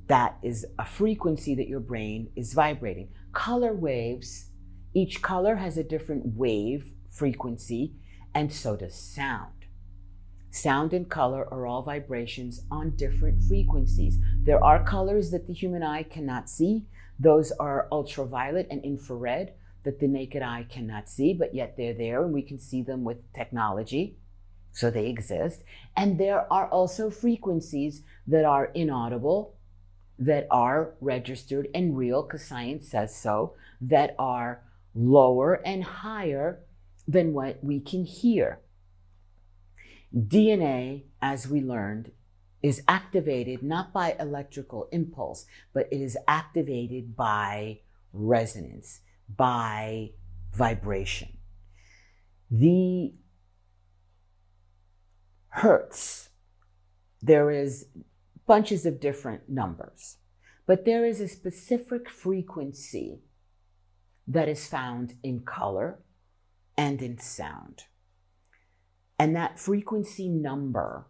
That is a frequency that your brain is vibrating. Color waves, each color has a different wave frequency, and so does sound. Sound and color are all vibrations on different frequencies. There are colors that the human eye cannot see. Those are ultraviolet and infrared that the naked eye cannot see, but yet they're there and we can see them with technology. So they exist. And there are also frequencies that are inaudible, that are registered and real, because science says so, that are lower and higher than what we can hear. DNA, as we learned, is activated not by electrical impulse, but it is activated by resonance, by vibration. The hertz, there is bunches of different numbers, but there is a specific frequency that is found in color and in sound. And that frequency number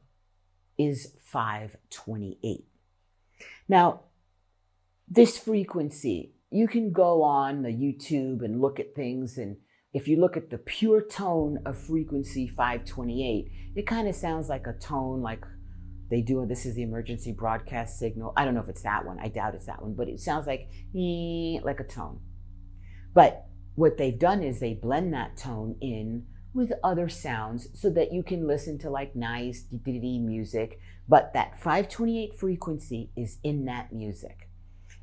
is 528. Now, this frequency, you can go on the YouTube and look at things, and if you look at the pure tone of frequency 528, it kind of sounds like a tone like they do, this is the emergency broadcast signal. I don't know if it's that one. I doubt it's that one, but it sounds like a tone. But what they've done is they blend that tone in with other sounds so that you can listen to like nice music, but that 528 frequency is in that music.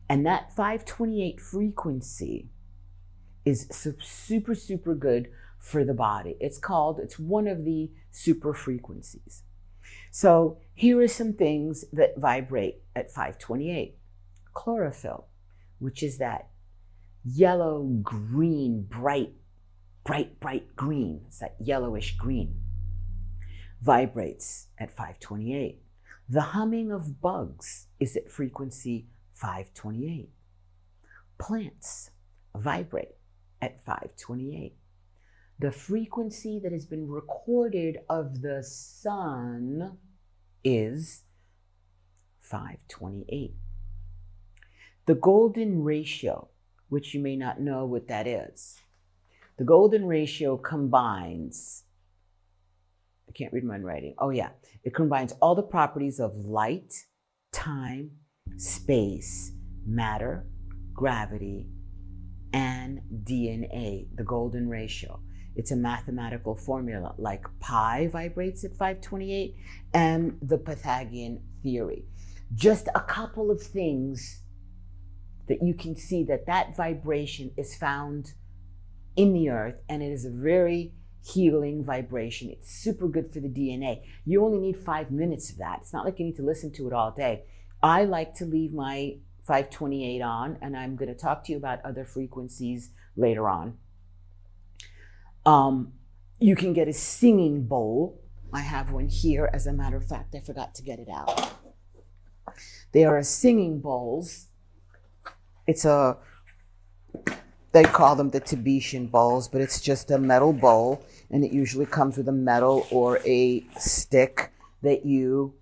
And that 528 frequency is super, super good for the body. It's one of the super frequencies. So here are some things that vibrate at 528. Chlorophyll, which is that yellow, green, bright green. It's that yellowish green. Vibrates at 528. The humming of bugs is at frequency 528. Plants vibrate at 528. The frequency that has been recorded of the sun is 528. The golden ratio, which you may not know what that is. The golden ratio combines, I can't read my writing. Oh yeah, it combines all the properties of light, time, space, matter, gravity, and DNA, the golden ratio. It's a mathematical formula, like pi vibrates at 528 and the Pythagorean theory. Just a couple of things that you can see that vibration is found in the earth, and it is a very healing vibration. It's super good for the DNA. You only need 5 minutes of that. It's not like you need to listen to it all day. I like to leave my 528 on, and I'm going to talk to you about other frequencies later on. You can get a singing bowl. I have one here. As a matter of fact, I forgot to get it out. They are singing bowls. They call them the Tibetan bowls, but it's just a metal bowl, and it usually comes with a metal or a stick that you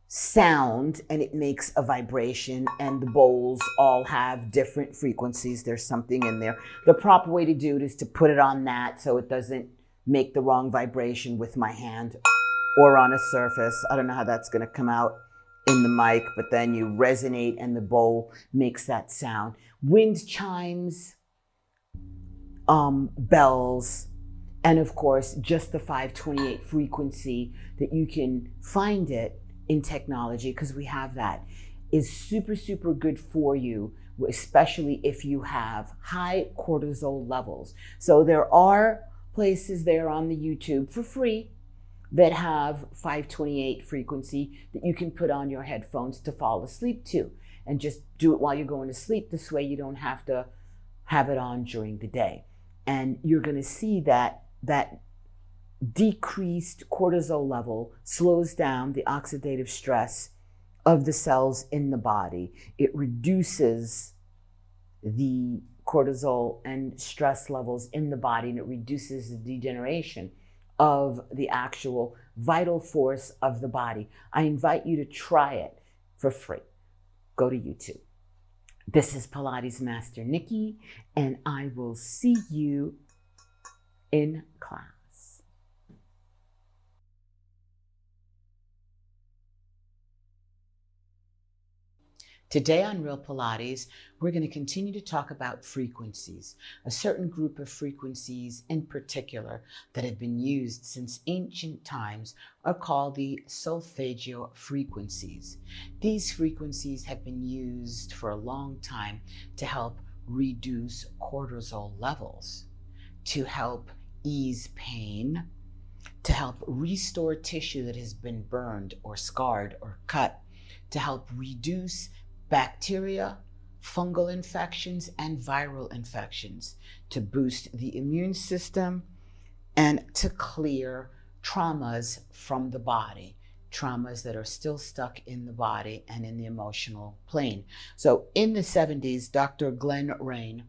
sound, and it makes a vibration, and the bowls all have different frequencies. There's something in there. The proper way to do it is to put it on that so it doesn't make the wrong vibration with my hand or on a surface. I don't know how that's going to come out in the mic, but then you resonate and the bowl makes that sound. Wind chimes, bells, and of course, just the 528 frequency that you can find it in technology, because we have that, is super, super good for you, especially if you have high cortisol levels. So there are places there on the YouTube for free that have 528 frequency that you can put on your headphones to fall asleep to, and just do it while you're going to sleep. This way you don't have to have it on during the day. And you're going to see that decreased cortisol level slows down the oxidative stress of the cells in the body. It reduces the cortisol and stress levels in the body, and it reduces the degeneration of the actual vital force of the body. I invite you to try it for free. Go to YouTube. This is Pilates Master Nikki, and I will see you in class. Today on Real Pilates, we're going to continue to talk about frequencies, a certain group of frequencies in particular that have been used since ancient times are called the solfeggio frequencies. These frequencies have been used for a long time to help reduce cortisol levels, to help ease pain, to help restore tissue that has been burned or scarred or cut, to help reduce bacteria, fungal infections, and viral infections, to boost the immune system, and to clear traumas from the body, traumas that are still stuck in the body and in the emotional plane. So in the 70s, Dr. Glenn Rain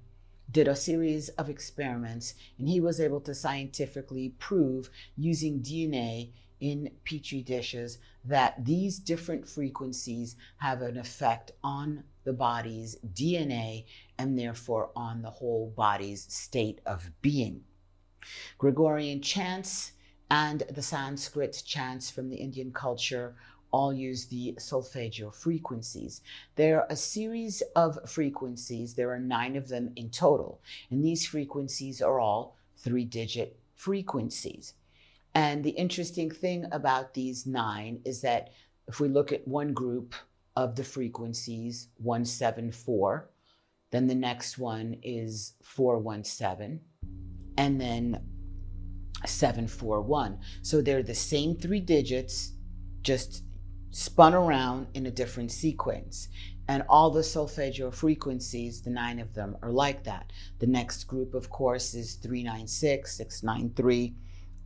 did a series of experiments, and he was able to scientifically prove using DNA in petri dishes that these different frequencies have an effect on the body's DNA and therefore on the whole body's state of being. Gregorian chants and the Sanskrit chants from the Indian culture all use the solfeggio frequencies. There are a series of frequencies. There are 9 of them in total, and these frequencies are all 3-digit frequencies. And the interesting thing about these 9 is that if we look at one group of the frequencies, 174, then the next one is 417, and then 741. So they're the same 3 digits, just spun around in a different sequence. And all the solfeggio frequencies, the 9 of them, are like that. The next group, of course, is 396, 693,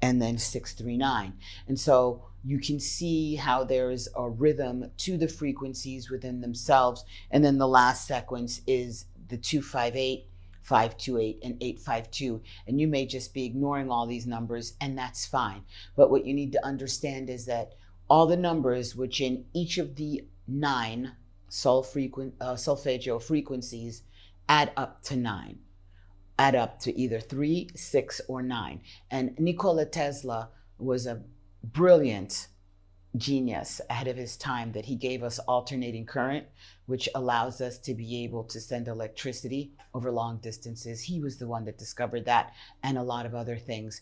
and then 639. And so you can see how there is a rhythm to the frequencies within themselves. And then the last sequence is the 258, 528, and 852. And you may just be ignoring all these numbers, and that's fine. But what you need to understand is that all the numbers which in each of the 9 solfeggio frequencies add up to 9. Add up to either 3, 6, or 9. And Nikola Tesla was a brilliant genius ahead of his time, that he gave us alternating current, which allows us to be able to send electricity over long distances. He was the one that discovered that, and a lot of other things.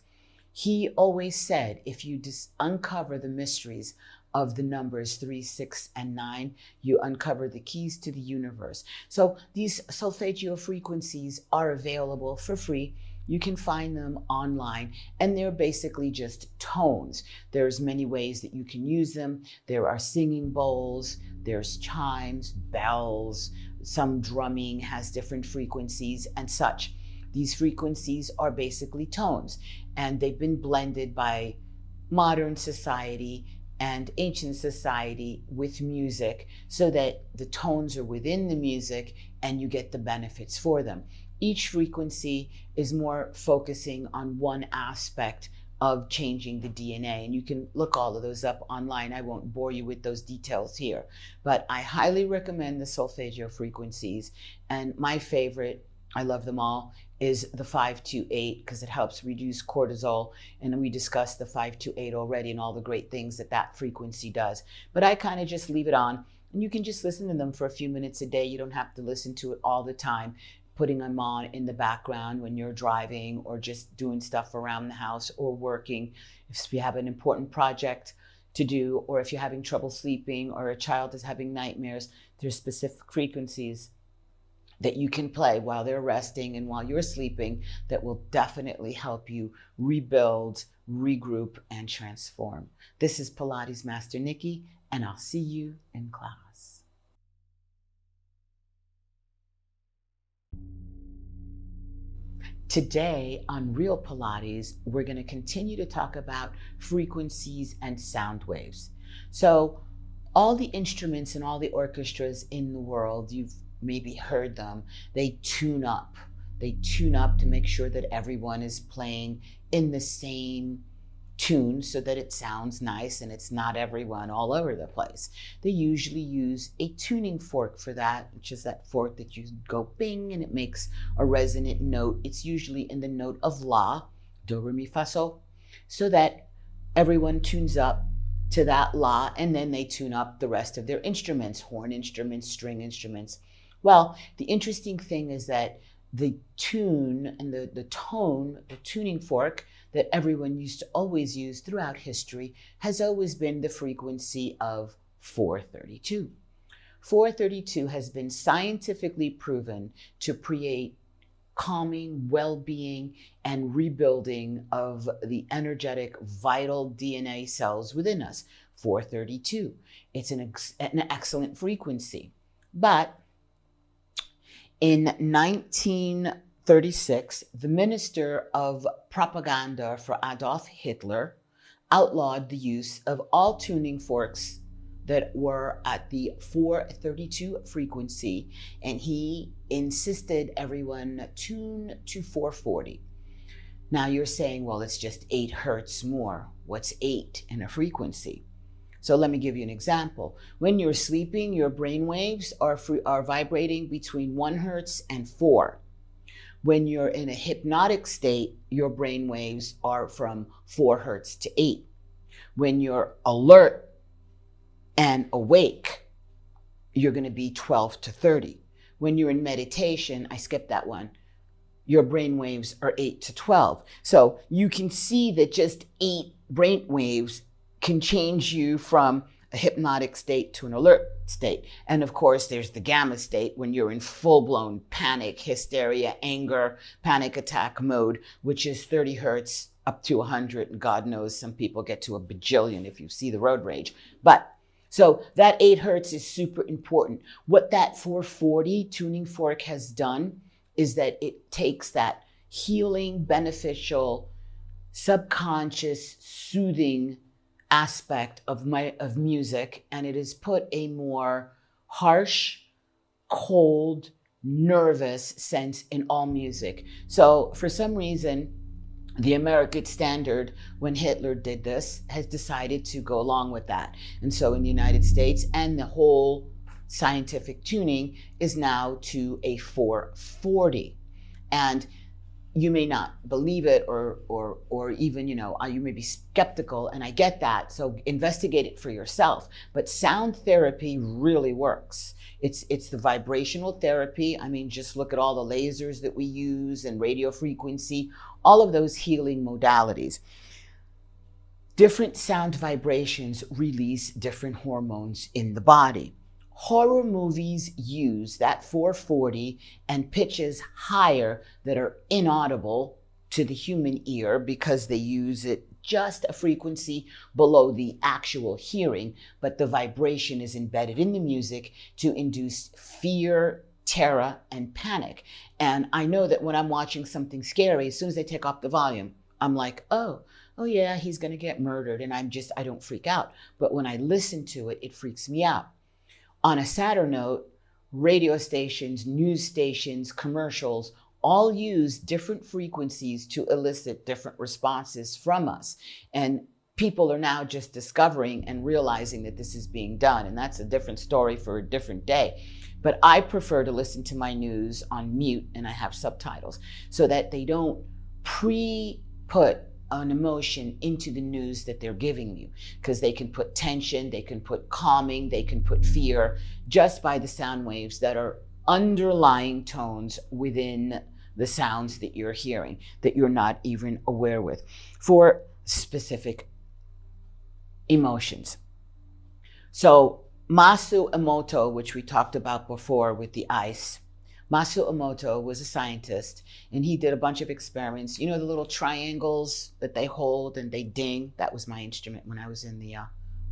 He always said, if you uncover the mysteries of the numbers 3, 6, and 9, you uncover the keys to the universe. So these solfeggio frequencies are available for free. You can find them online, and they're basically just tones. There's many ways that you can use them. There are singing bowls, there's chimes, bells, some drumming has different frequencies and such. These frequencies are basically tones, and they've been blended by modern society and ancient society with music so that the tones are within the music and you get the benefits for them. Each frequency is more focusing on one aspect of changing the DNA, and you can look all of those up online. I won't bore you with those details here, but I highly recommend the solfeggio frequencies. And my favorite, I love them all, is the 528 because it helps reduce cortisol, and we discussed the 528 already and all the great things that that frequency does. But I kind of just leave it on, and you can just listen to them for a few minutes a day. You don't have to listen to it all the time. Putting them on in the background when you're driving or just doing stuff around the house or working. If you have an important project to do, or if you're having trouble sleeping or a child is having nightmares, there's specific frequencies that you can play while they're resting and while you're sleeping that will definitely help you rebuild, regroup, and transform. This is Pilates Master Nikki, and I'll see you in class. Today on Real Pilates, we're going to continue to talk about frequencies and sound waves. So all the instruments and all the orchestras in the world, you've maybe heard them, they tune up. They tune up to make sure that everyone is playing in the same tune so that it sounds nice and it's not everyone all over the place. They usually use a tuning fork for that, which is that fork that you go bing and it makes a resonant note. It's usually in the note of La, do, re, mi, fa, sol, so that everyone tunes up to that La, and then they tune up the rest of their instruments, horn instruments, string instruments. Well, the interesting thing is that the tune and the tone, the tuning fork that everyone used to always use throughout history has always been the frequency of 432. 432 has been scientifically proven to create calming, well-being, and rebuilding of the energetic, vital DNA cells within us. 432. It's an excellent frequency. But in 1936, the Minister of Propaganda for Adolf Hitler outlawed the use of all tuning forks that were at the 432 frequency, and he insisted everyone tune to 440. Now you're saying, well, it's just 8 hertz more. What's 8 in a frequency? So let me give you an example. When you're sleeping, your brain waves are vibrating between 1 hertz and 4. When you're in a hypnotic state, your brain waves are from 4 hertz to 8. When you're alert and awake, you're going to be 12 to 30. When you're in meditation, I skipped that one, your brain waves are 8 to 12. So you can see that just 8 brain waves can change you from a hypnotic state to an alert state. And of course, there's the gamma state when you're in full-blown panic, hysteria, anger, panic attack mode, which is 30 hertz up to 100. And God knows some people get to a bajillion if you see the road rage. But so that 8 hertz is super important. What that 440 tuning fork has done is that it takes that healing, beneficial, subconscious, soothing aspect of music, and it has put a more harsh, cold, nervous sense in all music. So for some reason, the American standard, when Hitler did this, has decided to go along with that. And so in the United States, and the whole scientific tuning is now to a 440. And you may not believe it, or even, you may be skeptical, and I get that. So investigate it for yourself. But sound therapy really works. It's the vibrational therapy. I mean, just look at all the lasers that we use and radio frequency, all of those healing modalities. Different sound vibrations release different hormones in the body. Horror movies use that 440 and pitches higher that are inaudible to the human ear because they use it just a frequency below the actual hearing, but the vibration is embedded in the music to induce fear, terror, and panic. And I know that when I'm watching something scary, as soon as they take off the volume, I'm like, oh yeah, he's going to get murdered. And I don't freak out. But when I listen to it, it freaks me out. On a sadder note, radio stations, news stations, commercials, all use different frequencies to elicit different responses from us. And people are now just discovering and realizing that this is being done. And that's a different story for a different day. But I prefer to listen to my news on mute, and I have subtitles so that they don't pre-put an emotion into the news that they're giving you, because they can put tension, they can put calming, they can put fear just by the sound waves that are underlying tones within the sounds that you're hearing that you're not even aware with for specific emotions. So Masaru Emoto, which we talked about before with the ice, Masaru Emoto was a scientist, and he did a bunch of experiments. You know the little triangles that they hold and they ding? That was my instrument when I was in the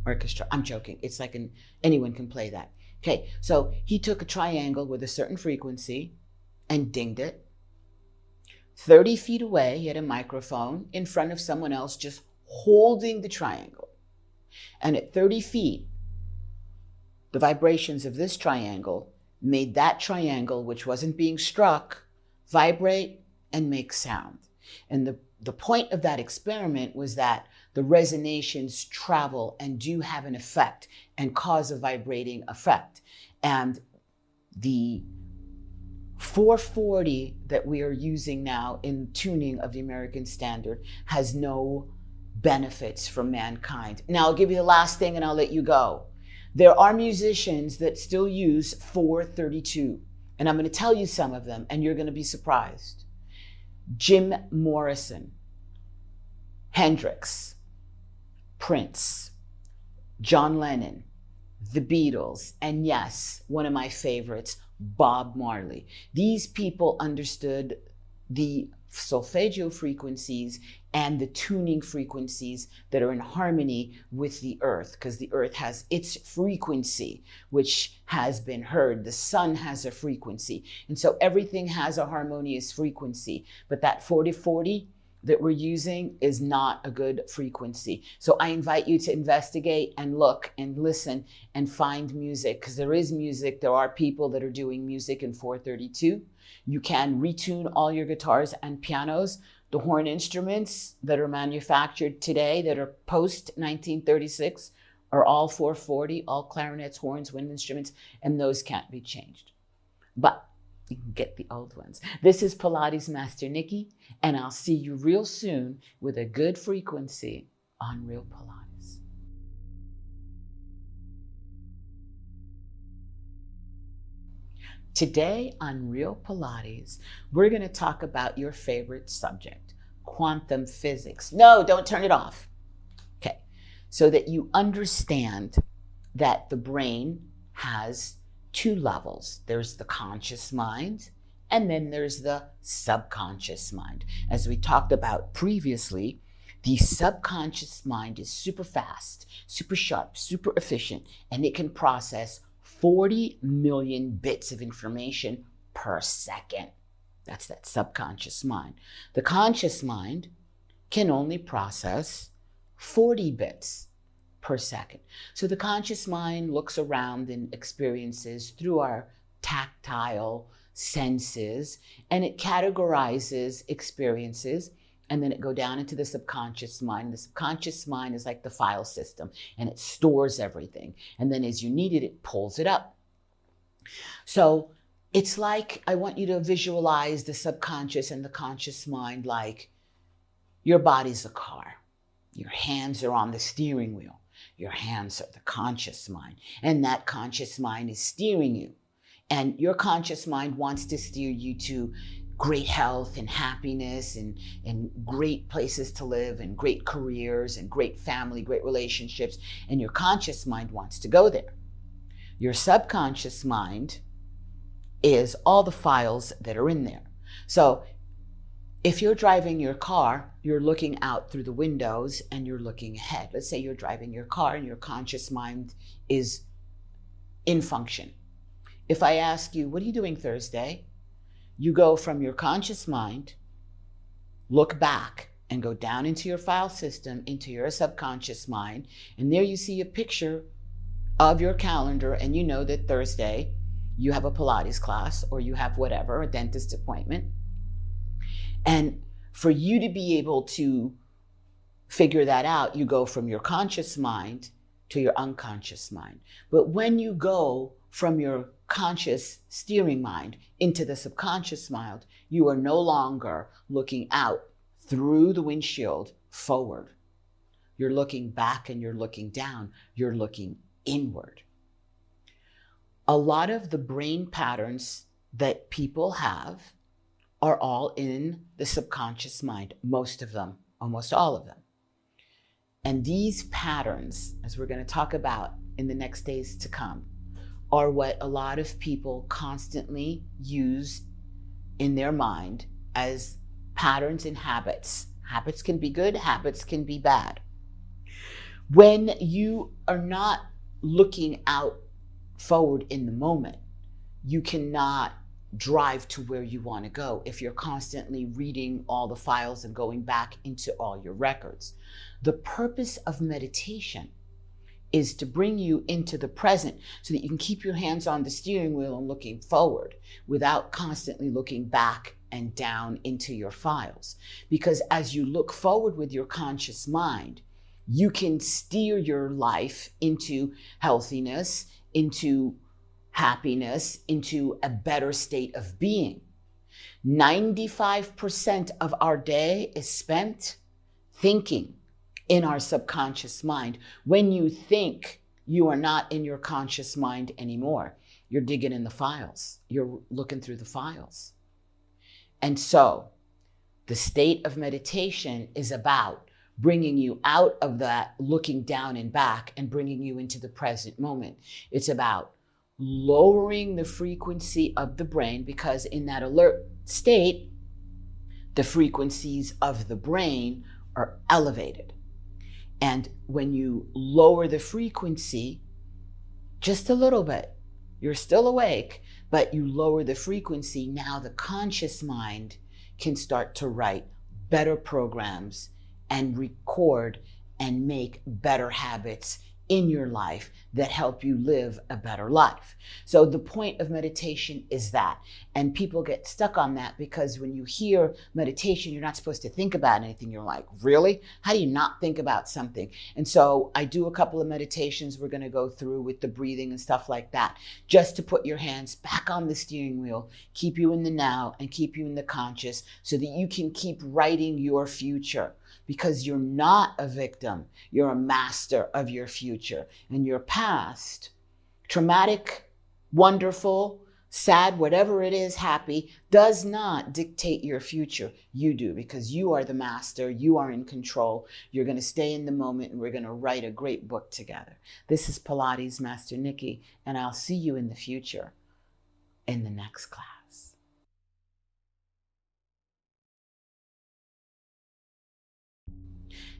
orchestra. I'm joking. It's like anyone can play that. Okay, so he took a triangle with a certain frequency and dinged it. 30 feet away, he had a microphone in front of someone else just holding the triangle. And at 30 feet, the vibrations of this triangle made that triangle, which wasn't being struck, vibrate and make sound. And the point of that experiment was that the resonations travel and do have an effect and cause a vibrating effect. And the 440 that we are using now in tuning of the American Standard has no benefits for mankind. Now I'll give you the last thing and I'll let you go. There are musicians that still use 432, and I'm going to tell you some of them, and you're going to be surprised. Jim Morrison, Hendrix, Prince, John Lennon, the Beatles, and yes, one of my favorites, Bob Marley. These people understood the solfeggio frequencies and the tuning frequencies that are in harmony with the earth, because the earth has its frequency, which has been heard. The sun has a frequency. And so everything has a harmonious frequency. But that 40-40 that we're using is not a good frequency. So I invite you to investigate and look and listen and find music, because there is music. There are people that are doing music in 432. You can retune all your guitars and pianos. The horn instruments that are manufactured today that are post 1936 are all 440, all clarinets, horns, wind instruments, and those can't be changed. But you can get the old ones. This is Pilates Master Nikki, and I'll see you real soon with a good frequency on Real Pilates. Today on Real Pilates, we're going to talk about your favorite subject, quantum physics. No, don't turn it off. Okay, so that you understand that the brain has two levels. There's the conscious mind, and then there's the subconscious mind. As we talked about previously, the subconscious mind is super fast, super sharp, super efficient, and it can process 40 million bits of information per second. That's that subconscious mind. The conscious mind can only process 40 bits per second. So the conscious mind looks around and experiences through our tactile senses, and it categorizes experiences, and then it go down into the subconscious mind. The subconscious mind is like the file system, and it stores everything. And then as you need it, it pulls it up. So it's like, I want you to visualize the subconscious and the conscious mind like your body's a car. Your hands are on the steering wheel. Your hands are the conscious mind, and that conscious mind is steering you. And your conscious mind wants to steer you to great health and happiness and great places to live and great careers and great family, great relationships. And your conscious mind wants to go there. Your subconscious mind is all the files that are in there. So If you're driving your car, you're looking out through the windows and you're looking ahead. Let's say you're driving your car and your conscious mind is in function. If I ask you, what are you doing Thursday? You go from your conscious mind, look back, and go down into your file system, into your subconscious mind, and there you see a picture of your calendar, and you know that Thursday you have a Pilates class, or you have whatever, a dentist appointment. And for you to be able to figure that out, you go from your conscious mind to your unconscious mind. But when you go from your conscious steering mind into the subconscious mind, you are no longer looking out through the windshield forward. You're looking back and you're looking down. You're looking inward. A lot of the brain patterns that people have are all in the subconscious mind, most of them, almost all of them. And these patterns, as we're going to talk about in the next days to come, are what a lot of people constantly use in their mind as patterns and habits. Habits can be good, habits can be bad. When you are not looking out forward in the moment, you cannot drive to where you want to go if you're constantly reading all the files and going back into all your records. The purpose of meditation is to bring you into the present so that you can keep your hands on the steering wheel and looking forward without constantly looking back and down into your files. Because as you look forward with your conscious mind, you can steer your life into healthiness, into happiness, into a better state of being. 95% of our day is spent thinking in our subconscious mind. When you think, you are not in your conscious mind anymore. You're digging in the files. You're looking through the files. And so the state of meditation is about bringing you out of that looking down and back and bringing you into the present moment. It's about lowering the frequency of the brain, because in that alert state, the frequencies of the brain are elevated. And when you lower the frequency just a little bit, you're still awake, but you lower the frequency, now the conscious mind can start to write better programs and record and make better habits in your life that help you live a better life. So the point of meditation is that. And people get stuck on that because when you hear meditation, you're not supposed to think about anything. You're like, really? How do you not think about something? And so I do a couple of meditations we're going to go through with the breathing and stuff like that, just to put your hands back on the steering wheel, keep you in the now and keep you in the conscious so that you can keep writing your future. Because you're not a victim, you're a master of your future. And your past, traumatic, wonderful, sad, whatever it is, happy, does not dictate your future. You do, because you are the master, you are in control. You're going to stay in the moment and we're going to write a great book together. This is Pilates Master Nikki, and I'll see you in the future in the next class.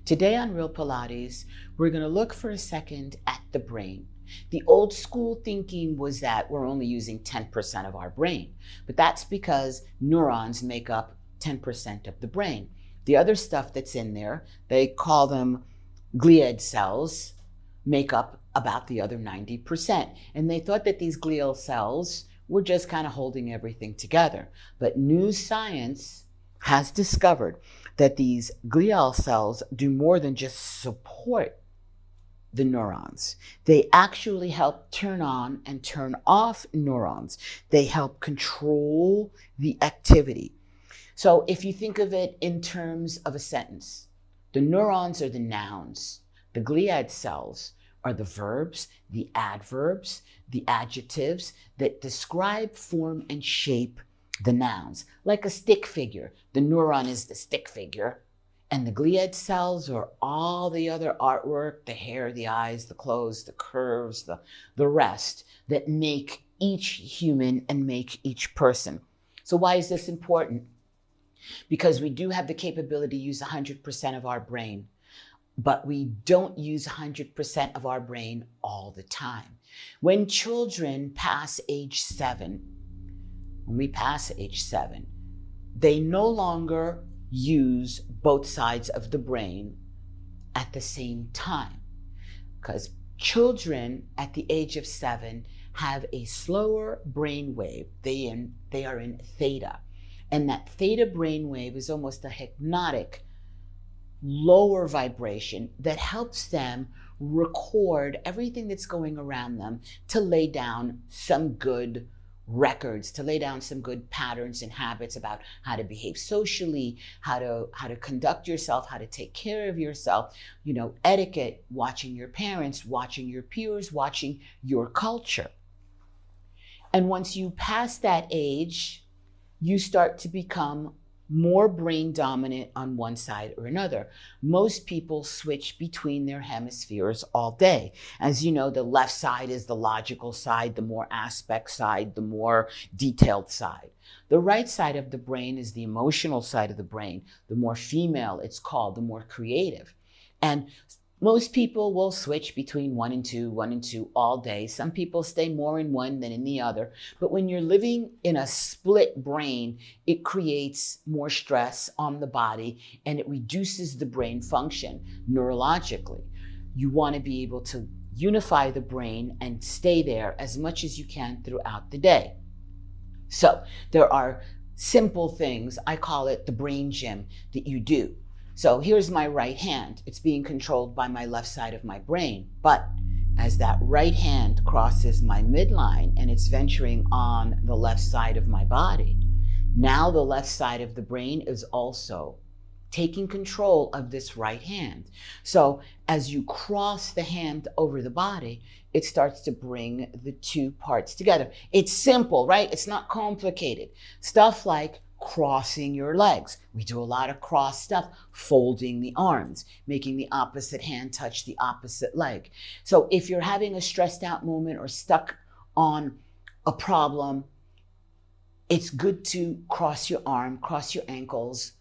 Today on Real Pilates, we're going to look for a second at the brain. The old school thinking was that we're only using 10% of our brain, but that's because neurons make up 10% of the brain. The other stuff that's in there, they call them glial cells, make up about the other 90%. And they thought that these glial cells were just kind of holding everything together. But new science has discovered that these glial cells do more than just support the neurons. They actually help turn on and turn off neurons. They help control the activity. So if you think of it in terms of a sentence, the neurons are the nouns. The glial cells are the verbs, the adverbs, the adjectives that describe, form, and shape the nouns. Like a stick figure, the neuron is the stick figure, and the glial cells are all the other artwork, the hair, the eyes, the clothes, the curves, the rest that make each human and make each person. So why is this important? because we do have the capability to use 100% of our brain, but we don't use 100% of our brain all the time. When children pass age 7, when we pass age 7, they no longer use both sides of the brain at the same time, because children at the age of 7 have a slower brain wave. They are in theta. And that theta brain wave is almost a hypnotic, lower vibration that helps them record everything that's going around them, to lay down some good records, to lay down some good patterns and habits about how to behave socially, how to conduct yourself, how to take care of yourself, etiquette, watching your parents, watching your peers, watching your culture. And once you pass that age, you start to become more brain dominant on one side or another. Most people switch between their hemispheres all day. As you know, the left side is the logical side, the more aspect side, the more detailed side. The right side of the brain is the emotional side of the brain, the more female it's called, the more creative. And most people will switch between 1 and 2 all day. Some people stay more in one than in the other. But when you're living in a split brain, it creates more stress on the body and it reduces the brain function neurologically. You want to be able to unify the brain and stay there as much as you can throughout the day. So there are simple things, I call it the brain gym, that you do. So here's my right hand. It's being controlled by my left side of my brain. But as that right hand crosses my midline and it's venturing on the left side of my body, now the left side of the brain is also taking control of this right hand. So as you cross the hand over the body, it starts to bring the two parts together. It's simple, right? It's not complicated. Stuff like crossing your legs. We do a lot of cross stuff, folding the arms, making the opposite hand touch the opposite leg. So if you're having a stressed out moment or stuck on a problem, it's good to cross your arm, cross your ankles,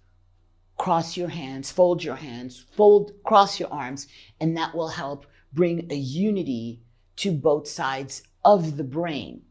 cross your hands, cross your arms, and that will help bring a unity to both sides of the brain.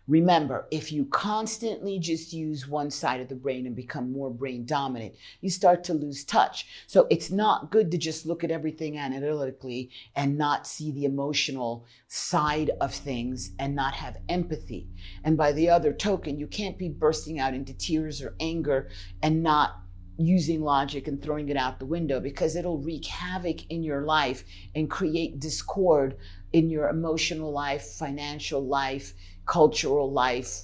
Remember, if you constantly just use one side of the brain and become more brain dominant, you start to lose touch. So it's not good to just look at everything analytically and not see the emotional side of things and not have empathy. And by the other token, you can't be bursting out into tears or anger and not using logic and throwing it out the window, because it'll wreak havoc in your life and create discord in your emotional life, financial life, cultural life,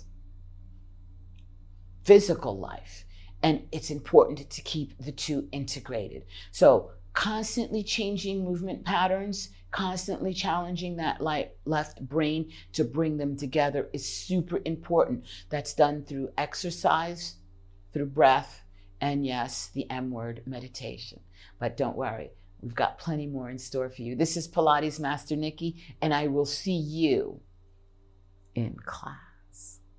physical life. And it's important to keep the two integrated. So constantly changing movement patterns, constantly challenging that left brain to bring them together is super important. That's done through exercise, through breath, and yes, the M word, meditation. But don't worry, we've got plenty more in store for you. This is Pilates Master Nikki, and I will see you in class.